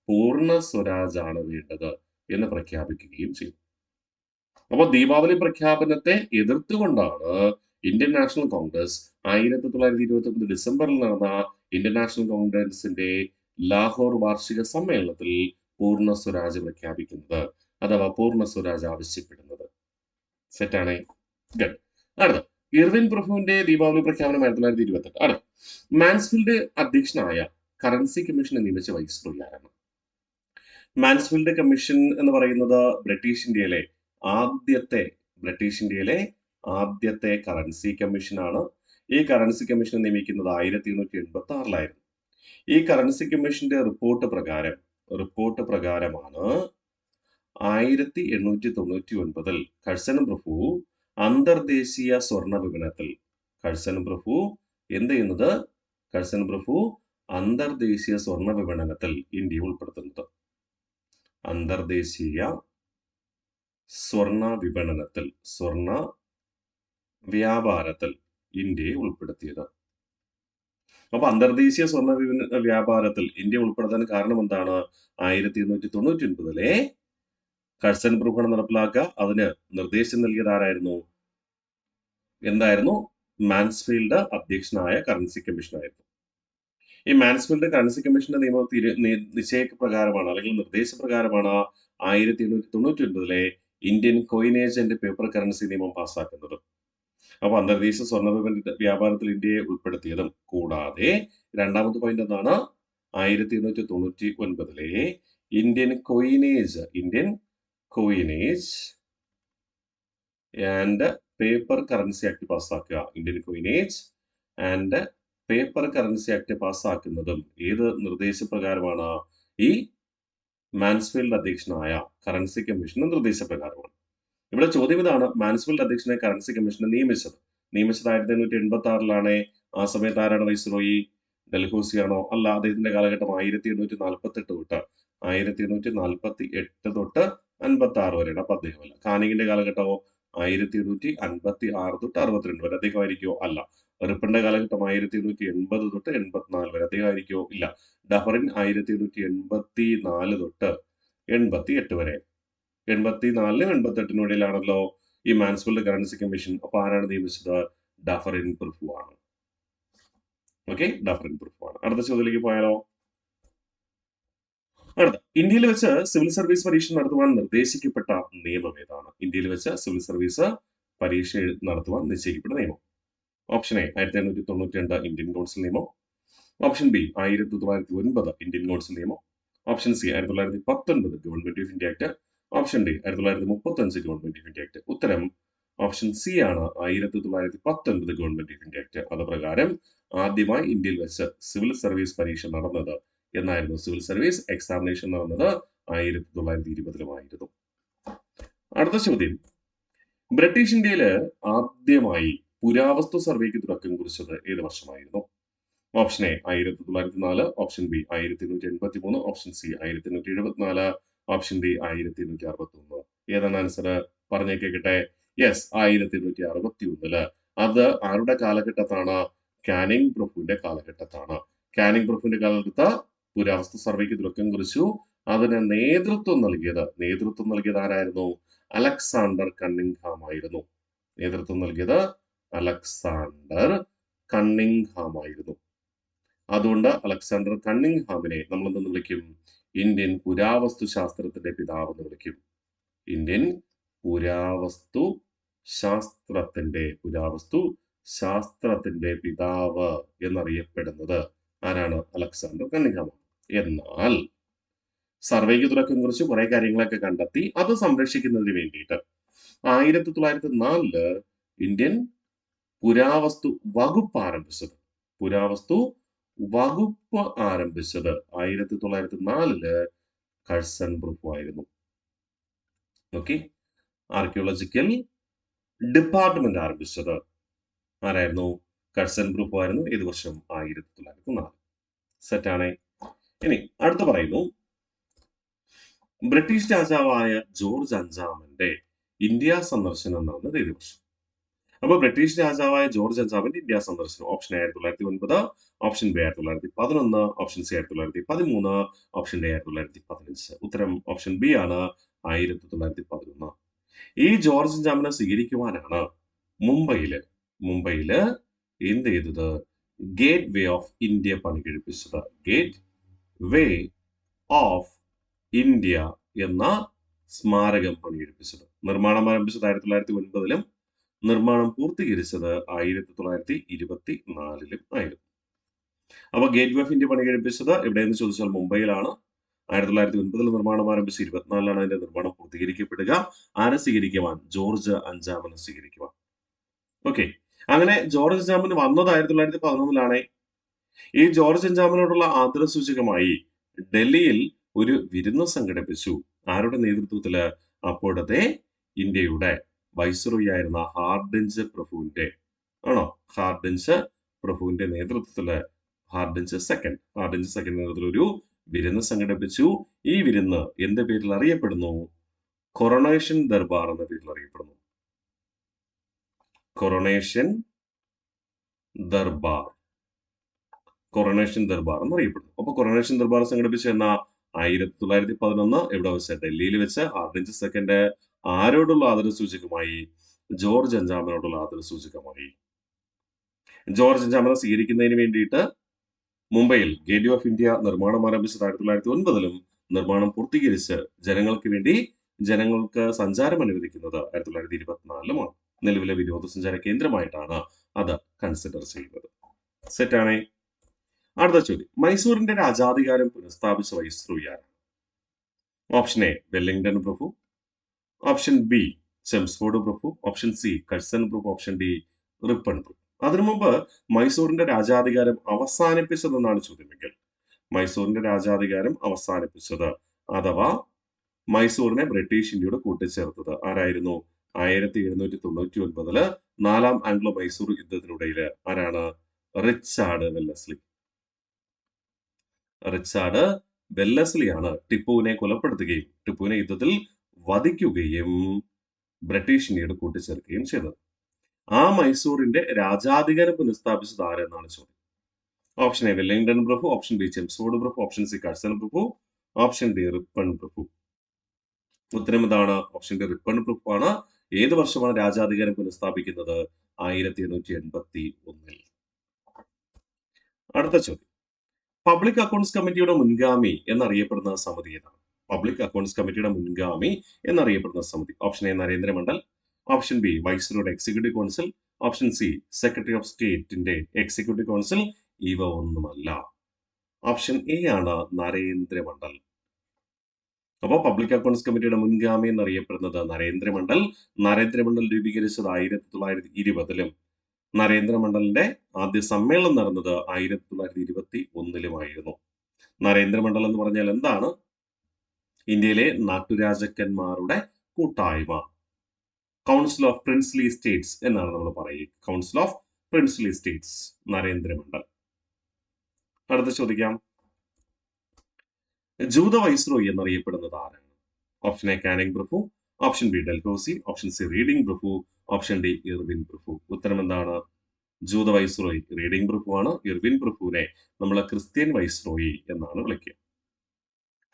പൂർണ്ണ സ്വരാജ് ആണ് വേണ്ടത് എന്ന് പ്രഖ്യാപിക്കുകയും ചെയ്തു. അപ്പോൾ ദീപാവലി പ്രഖ്യാപനത്തെ എതിർത്തുകൊണ്ടാണ് ഇന്ത്യൻ നാഷണൽ കോൺഗ്രസ് 1929 ഡിസംബറിൽ നടന്ന ഇന്ത്യൻ നാഷണൽ കോൺഗ്രസിന്റെ ലാഹോർ വാർഷിക സമ്മേളനത്തിൽ പൂർണ്ണ സ്വരാജ് പ്രഖ്യാപിക്കുന്നത്, അഥവാ പൂർണ്ണ സ്വരാജ് ആവശ്യപ്പെടുന്നത്. സെറ്റാണ്. ഗഡ്. അടുത്ത, ഇർവിൻ പ്രഭുവിന്റെ ദീപാവലി പ്രഖ്യാപനം 1928. അടുത്ത, മാൻസ്ഫീൽഡ് അധ്യക്ഷനായ കറൻസി കമ്മീഷനെ നിയമിച്ച വൈസ്രോയി ആരാണ്? മാൻസ്ഫീൽഡ് കമ്മീഷൻ എന്ന് പറയുന്നത് ബ്രിട്ടീഷ് ഇന്ത്യയിലെ ആദ്യത്തെ കറൻസി കമ്മീഷനാണ്. ഈ കറൻസി കമ്മീഷനെ നിയമിക്കുന്നത് 1886 ഈ കറൻസി കമ്മീഷന്റെ റിപ്പോർട്ട് പ്രകാരമാണ് 1899 കഴ്സൺ പ്രഭു അന്തർദേശീയ സ്വർണ്ണ വിപണനത്തിൽ അന്തർദേശീയ സ്വർണ്ണ വിപണനത്തിൽ ഇന്ത്യയെ ഉൾപ്പെടുത്തുന്നത്. അന്തർദേശീയ സ്വർണ്ണ വിപണനത്തിൽ, സ്വർണ്ണ വ്യാപാരത്തിൽ ഇന്ത്യയെ ഉൾപ്പെടുത്തിയത്. അപ്പൊ അന്തർദേശീയ സ്വർണ്ണ വ്യാപാരത്തിൽ ഇന്ത്യ ഉൾപ്പെടുത്താൻ കാരണം എന്താണ്? 1899 കഴ്സൺ പ്രഭു നടപ്പിലാക്കുക. അതിന് നിർദ്ദേശം നൽകിയത് ആരായിരുന്നു? മാൻസ്ഫീൽഡ് അധ്യക്ഷനായ കറൻസി കമ്മീഷൻ ആയിരുന്നു. ഈ മാൻസ്ഫീൽഡ് കറൻസി കമ്മീഷന്റെ നിശ്ചയപ്രകാരമാണ് അല്ലെങ്കിൽ നിർദ്ദേശപ്രകാരമാണ് 1899 Indian coinage and paper currency നിയമം പാസ്സാക്കുന്നത്. അപ്പൊ അന്തർദേശീയ സ്വർണ്ണ വ്യാപാരത്തിൽ ഇന്ത്യയെ ഉൾപ്പെടുത്തിയതും കൂടാതെ രണ്ടാമത്തെ പോയിന്റ് എന്താണ്? 1899 Indian coinage and paper currency act പാസ്സാക്കുക. Indian coinage and paper currency act പാസ്സാക്കുന്നതും ഏത് നിർദ്ദേശപ്രകാരമാണ്? ഈ മാൻസ്ഫീൽഡ് അധ്യക്ഷനായ കറൻസി കമ്മീഷന്റെ നിർദ്ദേശപ്രകാരമാണ്. ഇവിടെ ചോദ്യം ഇതാണ്, മാൻസ്ഫീൽഡ് അധ്യക്ഷനെ കറൻസി കമ്മീഷനെ നിയമിച്ചത് 1886 ആ സമയത്ത് ആരാണ് വൈസ്രോയി? ഡൽഹൌസി ആണോ? അല്ല, അദ്ദേഹത്തിന്റെ കാലഘട്ടം 1848 തൊട്ട് 56 വരെയാണ്. അപ്പൊ അദ്ദേഹമല്ല. കാനിങ്ങിന്റെ കാലഘട്ടമോ 1856 തൊട്ട് 62 വരെ. അദ്ദേഹം ആയിരിക്കോ? അല്ല. റിപ്പന്റെ കാലഘട്ടം 1880 തൊട്ട് 84 വരെ. അദ്ദേഹം ആയിരിക്കോ? ഇല്ല. ഡഫറിൻ 1884 തൊട്ട് 88 വരെ. 84 88 ഇടയിലാണല്ലോ ഈ മാൻസ്ഫീൽഡ് കറൻസി കമ്മീഷൻ. അപ്പൊ ആരാണ് നിയമിച്ചത്? ഡഫറിൻ പ്രഭു ആണ്. ഓക്കെ, ഡഫറിൻ പ്രൂഫാണ്. അടുത്ത ചോദ്യത്തിലേക്ക് പോയാലോ? അടുത്ത, ഇന്ത്യയിൽ വെച്ച് സിവിൽ സർവീസ് പരീക്ഷ നടത്തുവാൻ നിർദ്ദേശിക്കപ്പെട്ട നിയമം ഏതാണ്? ഇന്ത്യയിൽ വെച്ച് സിവിൽ സർവീസ് പരീക്ഷ നടത്തുവാൻ നിശ്ചയിക്കപ്പെട്ട നിയമം. ഓപ്ഷൻ എ 1892 ഇന്ത്യൻ കൗൺസിൽ നിയമം. ഓപ്ഷൻ ബി 1909 ഇന്ത്യൻ കൗൺസിൽ നിയമം. Option C 1919 government of India act. Option D 1935 government of India act. ഉത്തരം ഓപ്ഷൻ സി ആണ്, 1919 ഗവൺമെന്റ് ഓഫ് ഇന്ത്യ ആക്ട്. അത് പ്രകാരം ആദ്യമായി ഇന്ത്യയിൽ വെച്ച് സിവിൽ സർവീസ് പരീക്ഷ നടന്നത് എന്നായിരുന്നു? സിവിൽ സർവീസ് എക്സാമിനേഷൻ നടന്നത് 1920-ലുമായിരുന്നു. അടുത്ത ചോദ്യം, ബ്രിട്ടീഷ് ഇന്ത്യയില് ആദ്യമായി പുരാവസ്തു സർവേക്ക് തുടക്കം കുറിച്ചത് ഏത് വർഷമായിരുന്നു? Option A 1904, option B 1883, option C 1874, option D 1861. ഏതാണ് ആൻസർ? പറഞ്ഞേ കേക്കട്ടെ. യെസ്, 1861. അത് ആരുടെ കാലഘട്ടത്താണ്? കാനിങ് പ്രഭുവിന്റെ കാലഘട്ടത്താണ്. കാനിങ് പ്രഭുവിന്റെ കാലഘട്ടത്ത് പുരാവസ്തു സർവേക്ക് തുടക്കം കുറിച്ചു. അതിന് നേതൃത്വം നൽകിയത് ആരായിരുന്നു? അലക്സാണ്ടർ കണ്ണിംഗ്ഹാം ആയിരുന്നു. നേതൃത്വം നൽകിയത് അലക്സാണ്ടർ കണ്ണിംഗ്ഹാം ആയിരുന്നു. അതുകൊണ്ട് അലക്സാണ്ടർ കണ്ണിംഗ്ഹാമിനെ നമ്മൾ എന്തെന്ന് വിളിക്കും? ഇന്ത്യൻ പുരാവസ്തു ശാസ്ത്രത്തിന്റെ പിതാവ് എന്ന് വിളിക്കും. ഇന്ത്യൻ പുരാവസ്തു ശാസ്ത്രത്തിന്റെ പിതാവ് എന്നറിയപ്പെടുന്നത് ആരാണ്? Alexander Cunningham. എന്നാൽ സർവേക്ക് തുടക്കം കുറിച്ച് കുറെ കാര്യങ്ങളൊക്കെ കണ്ടെത്തി അത് സംരക്ഷിക്കുന്നതിന് വേണ്ടിയിട്ട് 1904 ഇന്ത്യൻ പുരാവസ്തു വകുപ്പ് ആരംഭിച്ചത്. 1904 കഴ്സൺ പ്രഭു ആയിരുന്നു. ഓക്കെ, ആർക്കിയോളജിക്കൽ ഡിപ്പാർട്ട്മെന്റ് ആരംഭിച്ചത് ആരായിരുന്നു? കഴ്സൺ പ്രഭു ആയിരുന്നു. ഏത് വർഷം? 1904. സെറ്റാണേ. ഇനി അടുത്ത് പറയുന്നു, ബ്രിട്ടീഷ് രാജാവായ ജോർജ് അഞ്ചാമന്റെ ഇന്ത്യ സന്ദർശനം നടന്നത് ഏത് വർഷം? അപ്പൊ ബ്രിട്ടീഷ് രാജാവായ ജോർജ് അഞ്ചാമന്റെ ഇന്ത്യ സന്ദർശനം. Option A 1909, option B 1911, option C 1913, option D 1915. ഉത്തരം ഓപ്ഷൻ ബി ആണ്, 1911. ഈ ജോർജ് അഞ്ചാമനെ സ്വീകരിക്കുവാനാണ് മുംബൈയില് എന്ത് ചെയ്തത്? ഗേറ്റ് വേ ഓഫ് ഇന്ത്യ പണി കഴിപ്പിച്ചത്. ഗേറ്റ് വേ ഓഫ് ഇന്ത്യ എന്ന സ്മാരകം പണി കഴിപ്പിച്ചത്. നിർമ്മാണം ആരംഭിച്ചത് 1909-ലും നിർമ്മാണം പൂർത്തീകരിച്ചത് 1924-ലും ആയിരുന്നു. അപ്പൊ ഗേറ്റ് വേ ഓഫ് ഇന്ത്യ പണി കഴിപ്പിച്ചത് എവിടെയെന്ന് ചോദിച്ചാൽ മുംബൈയിലാണ്. 1909-ൽ നിർമ്മാണം ആരംഭിച്ച് 24-ലാണ് അതിന്റെ നിർമ്മാണം പൂർത്തീകരിക്കപ്പെടുക. ആരെ സ്വീകരിക്കുവാൻ? ജോർജ് അഞ്ചാമനെ സ്വീകരിക്കുവാൻ. ഓക്കെ, അങ്ങനെ ജോർജ് അഞ്ചാമൻ വന്നത് 1911-ലാണ്. ഈ ജോർജ് അഞ്ചാമനോടുള്ള ആദരസൂചകമായി ഡൽഹിയിൽ ഒരു വിരുന്ന് സംഘടിപ്പിച്ചു. ആരുടെ നേതൃത്വത്തില്? അപ്പോഴത്തെ ഇന്ത്യയുടെ വൈസ്രോയി ആയിരുന്ന ഹാർഡിഞ്ച് പ്രഭുവിന്റെ നേതൃത്വത്തില് ഹാർഡിഞ്ച് സെക്കൻഡ് നേതൃത്വത്തിൽ ഒരു വിരുന്ന് സംഘടിപ്പിച്ചു. ഈ വിരുന്ന് എന്ത് പേരിൽ അറിയപ്പെടുന്നു? കൊറോണേഷൻ ദർബാർ എന്ന പേരിൽ അറിയപ്പെടുന്നു. കൊറോണേഷൻ ദർബാർ എന്നറിയപ്പെടുന്നു. അപ്പൊ കൊറോണേഷൻ ദർബാർ സംഘടിപ്പിച്ച എന്ന 1911 എവിടെ വെച്ച്? ഡൽഹിയിൽ വെച്ച്. ഹാർഡിഞ്ച് സെക്കൻഡ് ആരോടുള്ള ആദരസൂചകമായി? ജോർജ് അഞ്ചാമനോടുള്ള ആദരസൂചകമായി. ജോർജ് അഞ്ചാമനെ സ്വീകരിക്കുന്നതിന് വേണ്ടിയിട്ട് മുംബൈയിൽ ഗേറ്റ് വേ ഓഫ് ഇന്ത്യ നിർമ്മാണം ആരംഭിച്ചത് 1909-ലും നിർമ്മാണം പൂർത്തീകരിച്ച് ജനങ്ങൾക്ക് സഞ്ചാരം അനുവദിക്കുന്നത് 1924-ലുമാണ്. നിലവിലെ വിനോദസഞ്ചാര കേന്ദ്രമായിട്ടാണ് അത് കൺസിഡർ ചെയ്യുന്നത്. സെറ്റാണേ. അടുത്ത ചോദ്യം, മൈസൂരിന്റെ രാജാധികാരം പുനഃസ്ഥാപിച്ച വൈസ്രോയി ആരാണ്? ഓപ്ഷൻ എ വെല്ലിംഗ്ടൺ പ്രഭു, ഓപ്ഷൻ ബി ചെംസ്ഫോർഡ് പ്രഭു, ഓപ്ഷൻ സി കഴ്സൺ പ്രഭു, ഓപ്ഷൻ ഡി റിപ്പൺ പ്രഭു. അതിനു മുമ്പ് മൈസൂരിന്റെ രാജാധികാരം അവസാനിപ്പിച്ചതെന്നാണ് ചോദ്യമെങ്കിൽ, മൈസൂരിന്റെ രാജാധികാരം അവസാനിപ്പിച്ചത് അഥവാ മൈസൂരിനെ ബ്രിട്ടീഷ് ഇന്ത്യയോട് കൂട്ടിച്ചേർത്തത് ആരായിരുന്നു? 1799-ല് 4-ാം ആംഗ്ലോ മൈസൂർ യുദ്ധത്തിനിടയില് ആരാണ്? റിച്ചാർഡ് വെല്ലസ്ലിയാണ് ടിപ്പുവിനെ കൊലപ്പെടുത്തുകയും ടിപ്പുവിനെ യുദ്ധത്തിൽ വധിക്കുകയും ബ്രിട്ടീഷ് ഇന്ത്യയോട് കൂട്ടിച്ചേർക്കുകയും ചെയ്തത്. ആ മൈസൂരിന്റെ രാജാധികാരം പുനഃസ്ഥാപിച്ചത് ആരെന്നാണ് ചോദ്യം. ഓപ്ഷൻ എ വെല്ലിംഗ്ടൺ പ്രഭു, ഓപ്ഷൻ ബി ചെംസ്ഫോർഡ് പ്രഭു, ഓപ്ഷൻ സി കഴ്സൺ പ്രഭു, ഓപ്ഷൻ ഡി റിപ്പൺ പ്രഭു. ഉത്തരം ഇതാണ്, ഓപ്ഷൻ ഡി റിപ്പൺ പ്രഭു ആണ്. ഏത് വർഷമാണ് രാജാധികാരം പുനഃസ്ഥാപിക്കുന്നത്? 1881-ൽ. അടുത്ത ചോദ്യം, പബ്ലിക് അക്കൗണ്ട്സ് കമ്മിറ്റിയുടെ മുൻഗാമി എന്നറിയപ്പെടുന്ന സമിതി ഏതാണ്? പബ്ലിക് അക്കൗണ്ട്സ് കമ്മിറ്റിയുടെ മുൻഗാമി എന്നറിയപ്പെടുന്ന സമിതി. Option A Narendra Mandal, option B വൈസ്രോയുടെ executive council, option C secretary of സ്റ്റേറ്റിന്റെ എക്സിക്യൂട്ടീവ് കൗൺസിൽ. ഇവ ഒന്നുമല്ല. ഓപ്ഷൻ എ ആണ് നരേന്ദ്ര മണ്ഡൽ. അപ്പോൾ പബ്ലിക് അക്കൗണ്ട്സ് കമ്മിറ്റിയുടെ മുൻഗാമി എന്നറിയപ്പെടുന്നത് നരേന്ദ്രമണ്ഡൽ. നരേന്ദ്രമണ്ഡൽ രൂപീകരിച്ചത് 1920-ലും നരേന്ദ്രമണ്ഡലിന്റെ ആദ്യ സമ്മേളനം നടന്നത് 1921-ലുമായിരുന്നു. നരേന്ദ്രമണ്ഡൽ എന്ന് പറഞ്ഞാൽ എന്താണ്? ഇന്ത്യയിലെ നാട്ടുരാജാക്കന്മാരുടെ കൂട്ടായ്മ. കൗൺസിൽ ഓഫ് പ്രിൻസ്ലി സ്റ്റേറ്റ്സ് എന്നാണ് നമ്മൾ പറയുക. Council of princely states, Narendramandal. അടുത്ത ചോദിക്കാം, ജൂത വൈസ്രോയി എന്നറിയപ്പെടുന്നത് ആരാണ്? ഓപ്ഷൻ എ കാനിങ് പ്രഭു, option B Dalhousie, option C Reading പ്രഭു, ഓപ്ഷൻ ഡി ഇർവിൻ പ്രഭു. ഉത്തരം എന്താണ്? ജൂത വൈസ്രോയി റീഡിംഗ് പ്രഭു ആണ്. ഇർവിൻ പ്രഭുവിനെ നമ്മൾ ക്രിസ്ത്യൻ വൈസ്രോയി എന്നാണ് വിളിക്കുക.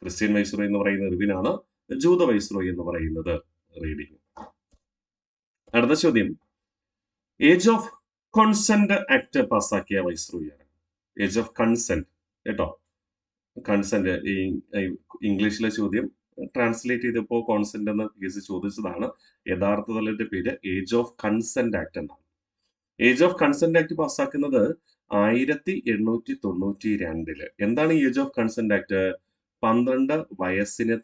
ക്രിസ്ത്യൻ വൈസ്രോയി എന്ന് പറയുന്നത് ഇർവിൻ ആണ്. ജൂത വൈസ്രോയി എന്ന് പറയുന്നത് റീഡിംഗ്. അടുത്ത ചോദ്യം, ഏജ് ഓഫ് കൺസെന്റ് ആക്ട് പാസ്സാക്കിയ വൈസ്രോയി ആണ്? ഏജ് ഓഫ് കൺസെന്റ് കേട്ടോ, കൺസെന്റ് ഇംഗ്ലീഷിലെ ചോദ്യം ട്രാൻസ്ലേറ്റ് ചെയ്തപ്പോൾ കോൺസെന്റ് എന്ന കേസ് ചോദിച്ചതാണ്. യഥാർത്ഥത്തിൽ അതിന്റെ പേര് ഏജ് ഓഫ് കൺസെന്റ് ആക്ട് എന്നാണ്. ഏജ് ഓഫ് കൺസെന്റ് ആക്ട് പാസ്സാക്കുന്നത് 1892-ല്. എന്താണ് ഈ ഏജ് ഓഫ് കൺസെന്റ് ആക്ട്? 12 വയസ്സിന്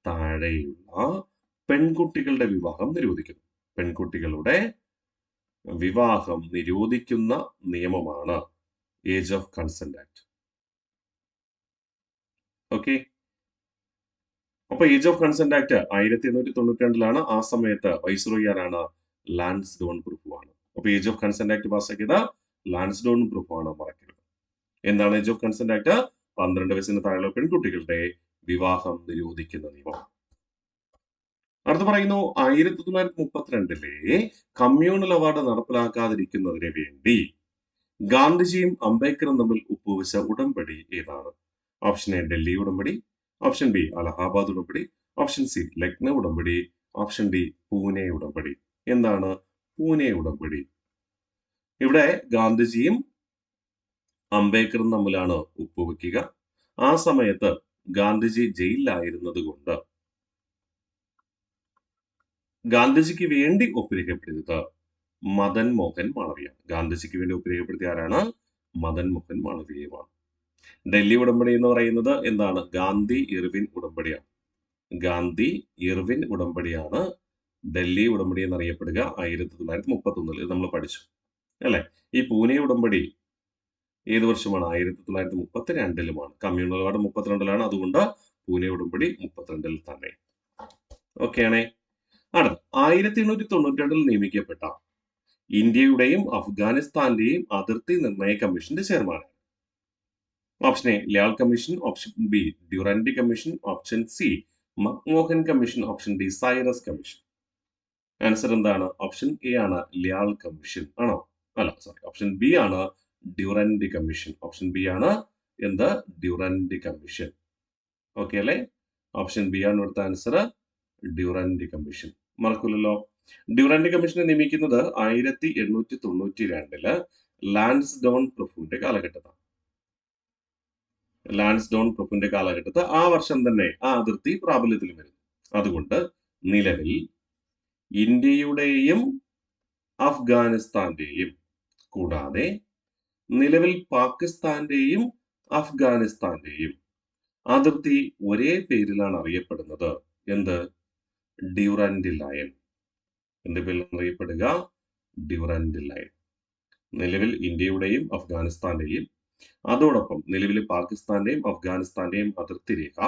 താഴെയുള്ള പെൺകുട്ടികളുടെ വിവാഹം നിരോധിക്കുന്നു. പെൺകുട്ടികളുടെ വിവാഹം നിരോധിക്കുന്ന നിയമമാണ് age of consent act. Okay, അപ്പൊ ഏജ് ഓഫ് കൺസെന്റ് ആക്ട് 1892-ലാണ്. ആ സമയത്ത് വൈസ്രോയി ആരാണ്? ലാൻസ്ഡോൺ പ്രഭു ആണ്. അപ്പൊ age of consent act പാസ്സാക്കിയത് Lansdowne പ്രഭു ആണ്. മറക്കരുത്. എന്താണ് ഏജ് ഓഫ് കൺസെന്റ് ആക്ട്? 12 വയസ്സിന് താഴെയുള്ള പെൺകുട്ടികളുടെ വിവാഹം നിരോധിക്കുന്ന നിയമം. അടുത്ത് പറയുന്നു, 1932-ലെ കമ്മ്യൂണൽ അവാർഡ് നടപ്പിലാക്കാതിരിക്കുന്നതിന് വേണ്ടി ഗാന്ധിജിയും അംബേദ്കറും തമ്മിൽ ഒപ്പുവെച്ച ഉടമ്പടി ഏതാണ്? ഓപ്ഷൻ എ ഡൽഹി ഉടമ്പടി, ഓപ്ഷൻ ബി അലഹാബാദ് ഉടമ്പടി, ഓപ്ഷൻ സി ലക്നൗ ഉടമ്പടി, ഓപ്ഷൻ ഡി പൂനെ ഉടമ്പടി. എന്താണ് പൂനെ ഉടമ്പടി? ഇവിടെ ഗാന്ധിജിയും അംബേദ്കറും തമ്മിലാണ് ഒപ്പുവെക്കുക. ആ സമയത്ത് ഗാന്ധിജി ജയിലിലായിരുന്നത് കൊണ്ട് ഗാന്ധിജിക്ക് വേണ്ടി ഒപ്പുരേഖപ്പെടുത്തിയത് മദൻ മോഹൻ മാളവ്യ. ഗാന്ധിജിക്ക് വേണ്ടി ഒപ്പുരേഖപ്പെടുത്തിയ ആരാണ്? മദൻ മോഹൻ മാളവ്യയുമാണ്. ഡൽഹി ഉടമ്പടി എന്ന് പറയുന്നത് എന്താണ്? ഗാന്ധി ഇർവിൻ ഉടമ്പടിയാണ്. ഗാന്ധി ഇർവിൻ ഉടമ്പടിയാണ് ഡൽഹി ഉടമ്പടി എന്നറിയപ്പെടുക. 1931-ൽ ഇത് നമ്മൾ പഠിച്ചു അല്ലെ. ഈ പൂനെ ഉടമ്പടി ഏത് വർഷമാണ്? 1932-ലുമാണ്. കമ്മ്യൂണൽ അവാർഡ് 32-ലാണ്. അതുകൊണ്ട് പൂനെ ഉടമ്പടി 32-ൽ തന്നെ. ഓക്കെ ആണേ. അടുത്ത 1892-ൽ നിയമിക്കപ്പെട്ട ഇന്ത്യയുടെയും അഫ്ഗാനിസ്ഥാന്റെയും അതിർത്തി നിർണയ കമ്മീഷന്റെ ചെയർമാനാണ്. Option A Lal commission, option B Durand commission, option C McMahon commission, option D Cyrus commission. Answer എന്താണ്? ഓപ്ഷൻ എ ആണ് ലാൽ കമ്മീഷൻ ആണോ? അല്ല, സോറി, ഓപ്ഷൻ ബി ആണ് ഡ്യൂറൻഡി കമ്മീഷൻ. ഓപ്ഷൻ ബി ആണ് എന്ത്? ഡ്യൂറൻഡി കമ്മീഷൻ. ഓക്കെ അല്ലേ? ഓപ്ഷൻ ബി ആണ് ഇവിടുത്തെ ആൻസർ, ഡ്യൂറൻഡി കമ്മീഷൻ. മറക്കൂലല്ലോ. ഡ്യൂറൻഡി കമ്മീഷനെ നിയമിക്കുന്നത് 1892-ല് ലാൻസ്ഡോൺ പ്രഭുവിന്റെ കാലഘട്ടത്താണ്. ലാൻസ്ഡോൺ പ്രഭുവിന്റെ കാലഘട്ടത്ത് ആ വർഷം തന്നെ ആ അതിർത്തി പ്രാബല്യത്തിൽ വരുന്നു. അതുകൊണ്ട് നിലവിൽ ഇന്ത്യയുടെയും അഫ്ഗാനിസ്ഥാന്റെയും കൂടാതെ നിലവിൽ പാകിസ്ഥാന്റെയും അഫ്ഗാനിസ്ഥാന്റെയും അതിർത്തി ഒരേ പേരിലാണ് അറിയപ്പെടുന്നത്. എന്ത്? Durand line. എന്ത് പേരിലാണ് അറിയപ്പെടുക? Durand line. നിലവിൽ ഇന്ത്യയുടെയും അഫ്ഗാനിസ്ഥാന്റെയും അതോടൊപ്പം നിലവിൽ പാകിസ്ഥാന്റെയും അഫ്ഗാനിസ്ഥാന്റെയും അതിർത്തി രേഖ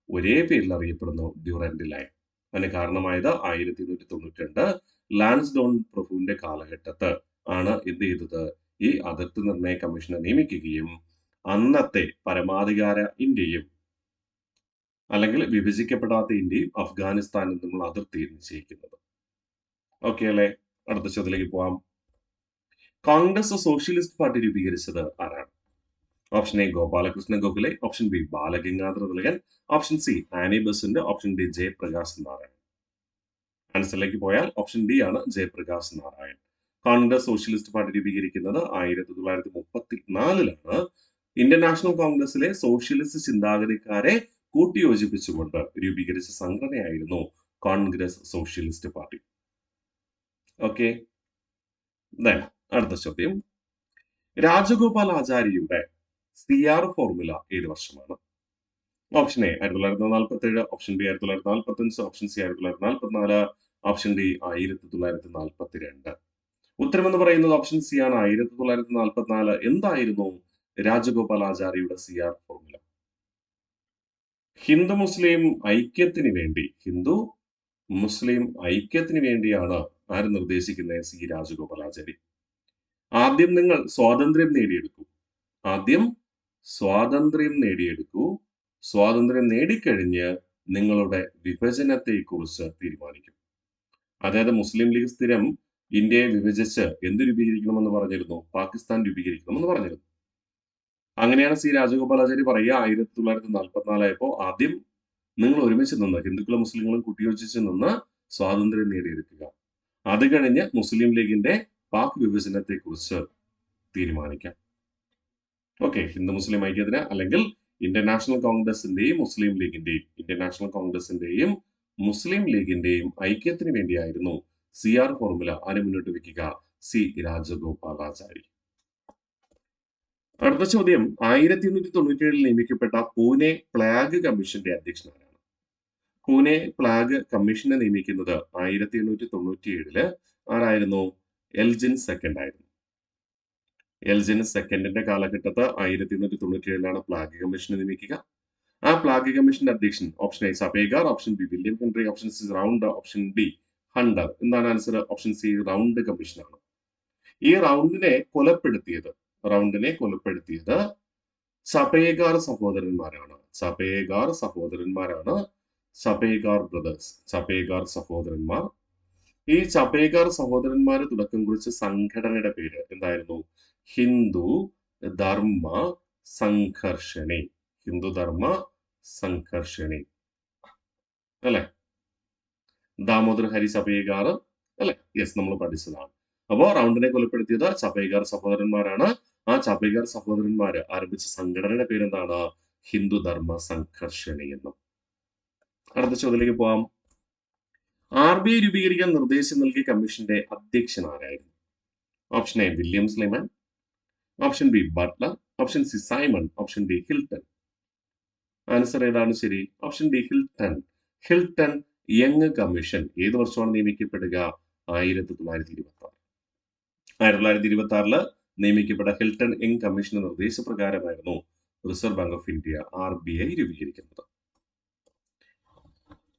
ഒരേ പേരിൽ അറിയപ്പെടുന്നു, ഡ്യൂറൻഡ് ലൈൻ. അതിന് കാരണമായത് 1892 ലാൻസ്ഡോൺ പ്രഭുവിന്റെ കാലഘട്ടത്ത് ആണ് എന്ത് ചെയ്തത്? ഈ അതിർത്തി നിർണയ കമ്മീഷനെ നിയമിക്കുകയും അന്നത്തെ പരമാധികാര ഇന്ത്യയും അല്ലെങ്കിൽ വിഭജിക്കപ്പെടാത്ത ഇന്ത്യയും അഫ്ഗാനിസ്ഥാനും തമ്മിലുള്ള അതിർത്തി നിശ്ചയിക്കുന്നത്. ഓക്കെ അല്ലേ? അടുത്ത ചോദ്യത്തിലേക്ക് പോവാം. കോൺഗ്രസ് സോഷ്യലിസ്റ്റ് പാർട്ടി രൂപീകരിച്ചത് ആരാണ്? Option A Gopalakrishna Gokhale, option B Balagangadhara Tilakan, option C Annie Besant, option D Jayaprakash Narayan. ആൻസറിലേക്ക് പോയാൽ ഓപ്ഷൻ ഡി ആണ് ജയപ്രകാശ് നാരായൺ. കോൺഗ്രസ് സോഷ്യലിസ്റ്റ് പാർട്ടി രൂപീകരിക്കുന്നത് 1934 ഇന്ത്യൻ നാഷണൽ കോൺഗ്രസിലെ സോഷ്യലിസ്റ്റ് ചിന്താഗതിക്കാരെ കൂട്ടിയോജിപ്പിച്ചുകൊണ്ട് രൂപീകരിച്ച സംഘടനയായിരുന്നു കോൺഗ്രസ് സോഷ്യലിസ്റ്റ് പാർട്ടി. ഓക്കെ, അടുത്ത ചോദ്യം. രാജഗോപാലാചാരിയുടെ CR ഫോർമുല ഏത് വർഷമാണ്? Option A 1947, option B 1945, option C 1944, option D 1942. ഉത്തരമെന്ന് പറയുന്നത് ഓപ്ഷൻ സി ആണ്, 1944. എന്തായിരുന്നു രാജഗോപാലാചാരിയുടെ CR ഫോർമുല? ഹിന്ദു മുസ്ലിം ഐക്യത്തിന് വേണ്ടിയാണ് ആര് നിർദ്ദേശിക്കുന്നത്? സി രാജഗോപാലാചാരി. ആദ്യം നിങ്ങൾ സ്വാതന്ത്ര്യം നേടിയെടുക്കൂ. സ്വാതന്ത്ര്യം നേടിക്കഴിഞ്ഞ് നിങ്ങളുടെ വിഭജനത്തെ കുറിച്ച് തീരുമാനിക്കും. അതായത് മുസ്ലിം ലീഗ് സ്ഥിരം ഇന്ത്യയെ വിഭജിച്ച് എന്ത് രൂപീകരിക്കണമെന്ന് പറഞ്ഞിരുന്നു? പാകിസ്ഥാൻ രൂപീകരിക്കണമെന്ന് പറഞ്ഞിരുന്നു. അങ്ങനെയാണ് സി രാജഗോപാലാചാരി പറയുക, 1944 ആദ്യം നിങ്ങൾ ഒരുമിച്ച് നിന്ന്, ഹിന്ദുക്കളും മുസ്ലിങ്ങളും കൂട്ടിയോജിച്ച് നിന്ന് സ്വാതന്ത്ര്യം നേടിയെടുക്കുക. അത് കഴിഞ്ഞ് മുസ്ലിം ലീഗിന്റെ പാക് വിഭജനത്തെ കുറിച്ച് തീരുമാനിക്കാം. ഓക്കെ, ഹിന്ദു മുസ്ലിം ഐക്യത്തിന് അല്ലെങ്കിൽ ഇന്ത്യൻ നാഷണൽ കോൺഗ്രസിന്റെയും മുസ്ലിം ലീഗിന്റെയും ഐക്യത്തിന് വേണ്ടിയായിരുന്നു CR ഫോർമുല ആര് മുന്നോട്ട് വെക്കുക? സി രാജഗോപാലാചാരി. അടുത്ത ചോദ്യം. 1897 നിയമിക്കപ്പെട്ട പൂനെ പ്ലാഗ് കമ്മീഷന്റെ അധ്യക്ഷനാരാണ്? പൂനെ പ്ലാഗ് കമ്മീഷനെ നിയമിക്കുന്നത് 1897 ആരായിരുന്നു? എൽജിൻ സെക്കൻഡ് ആയിരുന്നു. എൽജിൻ സെക്കൻഡിന്റെ കാലഘട്ടത്ത് 1897 പ്ലാഗ് കമ്മീഷനെ നിയമിക്കുക. ആ പ്ലാഗ് കമ്മീഷന്റെ അധ്യക്ഷൻ ഓപ്ഷൻ എ സപേഗാർ, option B William Henry, option C round, option D Hunter. എന്താണ് ആൻസർ? ഓപ്ഷൻ സി റൗണ്ട് കമ്മീഷനാണ്. ഈ റൗണ്ടിനെ കൊലപ്പെടുത്തിയത് സപേഗാർ സഹോദരന്മാരാണ്. സപേഗാർ ബ്രദേഴ്സ്, സപേഗാർ സഹോദരന്മാർ. ഈ സപേഗാർ സഹോദരന്മാര് തുടക്കം കുറിച്ച സംഘടനയുടെ പേര് എന്തായിരുന്നു? ഹിന്ദു ധർമ്മ സംഘർഷണി. അല്ലെ? ദാമോദർ ഹരി സപേഗാർ അല്ലെ? യെസ്, നമ്മൾ പഠിച്ചതാണ്. അപ്പോ റൗണ്ടിനെ കൊലപ്പെടുത്തിയത് സപേഗാർ സഹോദരന്മാരാണ്. ആ സപേഗാർ സഹോദരന്മാര് ആരംഭിച്ച സംഘടനയുടെ പേരെന്താണ്? ഹിന്ദു ധർമ്മ സംഘർഷണി എന്നും. അടുത്ത ചോദ്യത്തിലേക്ക് പോവാം. RBI രൂപീകരിക്കാൻ നിർദ്ദേശം നൽകിയ കമ്മീഷന്റെ അധ്യക്ഷൻ ആരായിരുന്നു? Option A William Sleeman, option B Butler, option C Simon, option D Hilton. Answer ഏതാണ് ശരി? Option D Hilton Young commission ഏത് വർഷമാണ് നിയമിക്കപ്പെടുക? 1926 നിയമിക്കപ്പെട്ട ഹിൽട്ടൺ യങ് കമ്മീഷന്റെ നിർദ്ദേശപ്രകാരമായിരുന്നു reserve bank of India RBI രൂപീകരിക്കുന്നത്.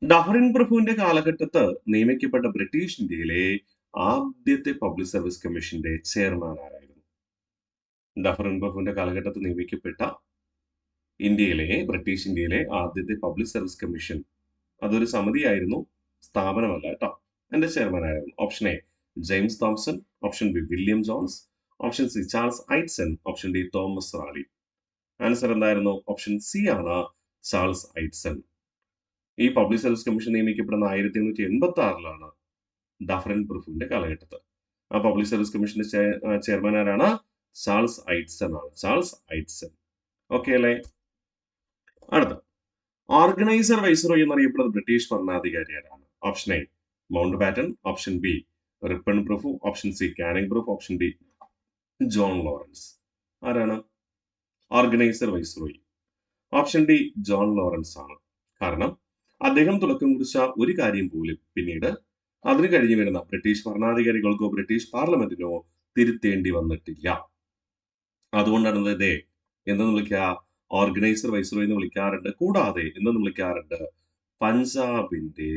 ഡഫറിൻ പ്രഭുവിന്റെ കാലഘട്ടത്ത് നിയമിക്കപ്പെട്ട ബ്രിട്ടീഷ് ഇന്ത്യയിലെ ആദ്യത്തെ പബ്ലിക് സർവീസ് കമ്മീഷന്റെ ചെയർമാൻ ആരായിരുന്നു? ഡഫറിൻ പ്രഭുവിന്റെ കാലഘട്ടത്തിൽ നിയമിക്കപ്പെട്ട ബ്രിട്ടീഷ് ഇന്ത്യയിലെ ആദ്യത്തെ പബ്ലിക് സർവീസ് കമ്മീഷൻ അതൊരു സമിതിയായിരുന്നു, സ്ഥാപനമല്ല കേട്ടോ. എന്റെ ചെയർമാൻ ആയിരുന്നു. Option A James Thomson, option B William Jones, option C Charles Aitchison, option D Thomas Raleigh. Answer എന്തായിരുന്നു? ഓപ്ഷൻ സി ആണ്, ചാൾസ് ഐറ്റ്സൺ. ഈ പബ്ലിക് സർവീസ് കമ്മീഷൻ നിയമിക്കപ്പെടുന്ന 1886 ഡഫറിൻ പ്രഭുവിന്റെ കാലഘട്ടത്തിൽ. ആ പബ്ലിക് സർവീസ് കമ്മീഷന്റെ ചെയർമാൻ ആരാണ്? ചാൾസ് ഐറ്റ്സൺ ആണ്. ഓക്കെ അല്ലേ? അടുത്ത ഓർഗനൈസർ വൈസ്രോയി എന്നറിയപ്പെടുന്ന ബ്രിട്ടീഷ് ഭരണാധികാരി ആരാണ്? Option A Mountbatten, option B Ripon പ്രഭു, ഓപ്ഷൻ സി കാനിംഗ് പ്രഭു, ഓപ്ഷൻ ഡി ജോൺ ലോറൻസ്. ആരാണ് organiser viceroy? Option D John Lawrence ആണ്. കാരണം അദ്ദേഹം തുടക്കം കുറിച്ച ഒരു കാര്യം പോലും പിന്നീട് അതിന് കഴിഞ്ഞു വരുന്ന ബ്രിട്ടീഷ് ഭരണാധികാരികൾക്കോ ബ്രിട്ടീഷ് പാർലമെന്റിനോ തിരുത്തേണ്ടി വന്നിട്ടില്ല. അതുകൊണ്ടാണ് എന്തെന്ന് വിളിക്കുക? ഓർഗനൈസർ വൈസ്രോയി എന്ന് വിളിക്കാറുണ്ട്. കൂടാതെ എന്തെന്ന് വിളിക്കാറുണ്ട്? പഞ്ചാബിന്റെ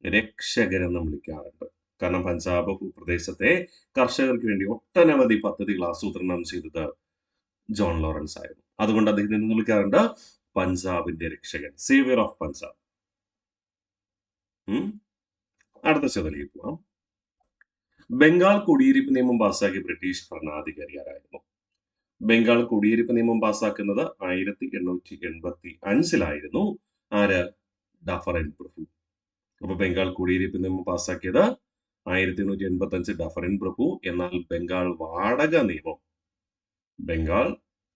രക്ഷകൻ എന്ന് വിളിക്കാറുണ്ട്. കാരണം പഞ്ചാബ് ഭൂപ്രദേശത്തെ കർഷകർക്ക് വേണ്ടി ഒട്ടനവധി പദ്ധതികൾ ആസൂത്രണം ചെയ്തത് ജോൺ ലോറൻസ് ആയിരുന്നു. അതുകൊണ്ട് അദ്ദേഹം എന്ന് വിളിക്കാറുണ്ട് പഞ്ചാബിന്റെ രക്ഷകൻ, സേവിയർ ഓഫ് പഞ്ചാബ്. അടുത്ത ചോദ്യത്തിലേക്ക് പോവാം. ബംഗാൾ കുടിയിരിപ്പ് നിയമം പാസ്സാക്കിയ ബ്രിട്ടീഷ് ഭരണാധികാരി ആരായിരുന്നു? ബംഗാൾ കുടിയിരിപ്പ് നിയമം പാസ്സാക്കുന്നത് 1885 ആര്? ഡഫറിൻ പ്രഭു. അപ്പൊ ബംഗാൾ കുടിയിരിപ്പ് നിയമം പാസ്സാക്കിയത് 1885 ഡഫറിൻ പ്രഭു. എന്നാൽ ബംഗാൾ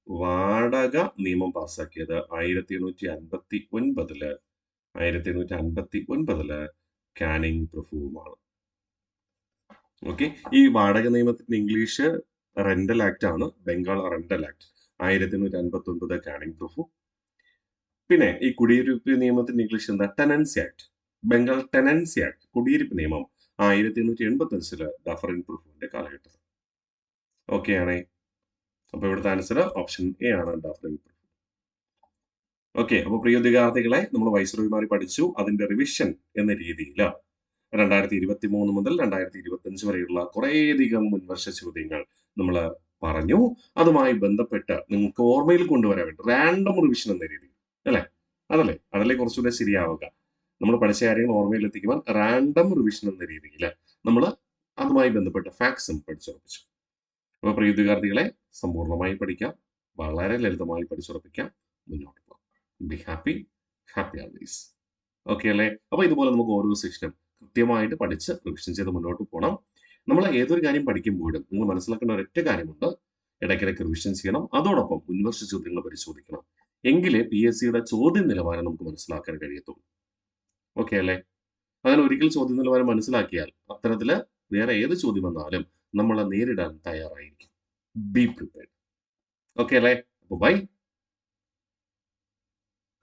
വാടക നിയമം പാസാക്കിയത് 1859 കാനിങ് പ്രഭുവുമാണ്. ഓക്കെ, ഈ വാടക നിയമത്തിന്റെ ഇംഗ്ലീഷ് റെന്റൽ ആക്ട് ആണ്. ബംഗാൾ റെന്റൽ ആക്ട് 1859 കാനിങ് പ്രഭു. പിന്നെ ഈ കുടിയിരിപ്പ് നിയമത്തിന്റെ ഇംഗ്ലീഷ് എന്താ? Tenancy act. Bengal tenancy act, കുടിയിരിപ്പ് നിയമം 1885 ഡഫറിൻ പ്രഭുവിന്റെ കാലഘട്ടത്തിൽ. ഓക്കെ ആണേ. അപ്പൊ ഇവിടുത്തെ ആൻസർ ഓപ്ഷൻ എ ആണ്, ഡഫറിൻ പ്രഭു. ഓക്കെ, അപ്പൊ പ്രിയ വിദ്യാർത്ഥികളെ, നമ്മൾ വൈസ്രോയിമാരെ പഠിച്ചു. അതിന്റെ റിവിഷൻ എന്ന രീതിയിൽ 2023 മുതൽ 2025 വരെയുള്ള കുറേയധികം മുൻവർഷ ചോദ്യങ്ങൾ നമ്മൾ പറഞ്ഞു. അതുമായി ബന്ധപ്പെട്ട് നിങ്ങൾക്ക് ഓർമ്മയിൽ കൊണ്ടുവരാൻ വേണ്ടി റാൻഡം റിവിഷൻ എന്ന രീതിയിൽ, അതല്ലേ കുറച്ചുകൂടെ ശരിയാവുക. നമ്മൾ പഠിച്ച കാര്യങ്ങൾ ഓർമ്മയിൽ എത്തിക്കുവാൻ റാൻഡം റിവിഷൻ എന്ന രീതിയിൽ നമ്മൾ അതുമായി ബന്ധപ്പെട്ട ഫാക്ട്സും പഠിച്ചുറപ്പിച്ചു. അപ്പോൾ പ്രിയ വിദ്യാർത്ഥികളെ, സമ്പൂർണ്ണമായി പഠിക്കാം, വളരെ ലളിതമായി പഠിച്ചുറപ്പിക്കാം, മുന്നോട്ട് പോകാം. Be happy always. ഓക്കെ അല്ലേ? അപ്പൊ ഇതുപോലെ നമുക്ക് ഓരോ സെക്ഷനും കൃത്യമായിട്ട് പഠിച്ച് റിവിഷൻ ചെയ്ത് മുന്നോട്ട് പോകണം. നമ്മൾ ഏതൊരു കാര്യം പഠിക്കുമ്പോഴും നിങ്ങൾ മനസ്സിലാക്കേണ്ട ഒരൊറ്റ കാര്യമുണ്ട്, ഇടയ്ക്കിടയ്ക്ക് റിവിഷൻ ചെയ്യണം. അതോടൊപ്പം മുൻവർഷ ചോദ്യങ്ങൾ പരിശോധിക്കണം. എങ്കിലേ PSCയുടെ ചോദ്യ നിലവാരം നമുക്ക് മനസ്സിലാക്കാൻ കഴിയത്തുള്ളൂ. ഓക്കെ അല്ലേ? അങ്ങനെ ഒരിക്കൽ ചോദ്യ നിലവാരം മനസ്സിലാക്കിയാൽ അത്തരത്തില് വേറെ ഏത് ചോദ്യം വന്നാലും നമ്മൾ നേരിടാൻ തയ്യാറായിരിക്കും. Be prepared. ഓക്കെ അല്ലേ? അപ്പോൾ ബൈ.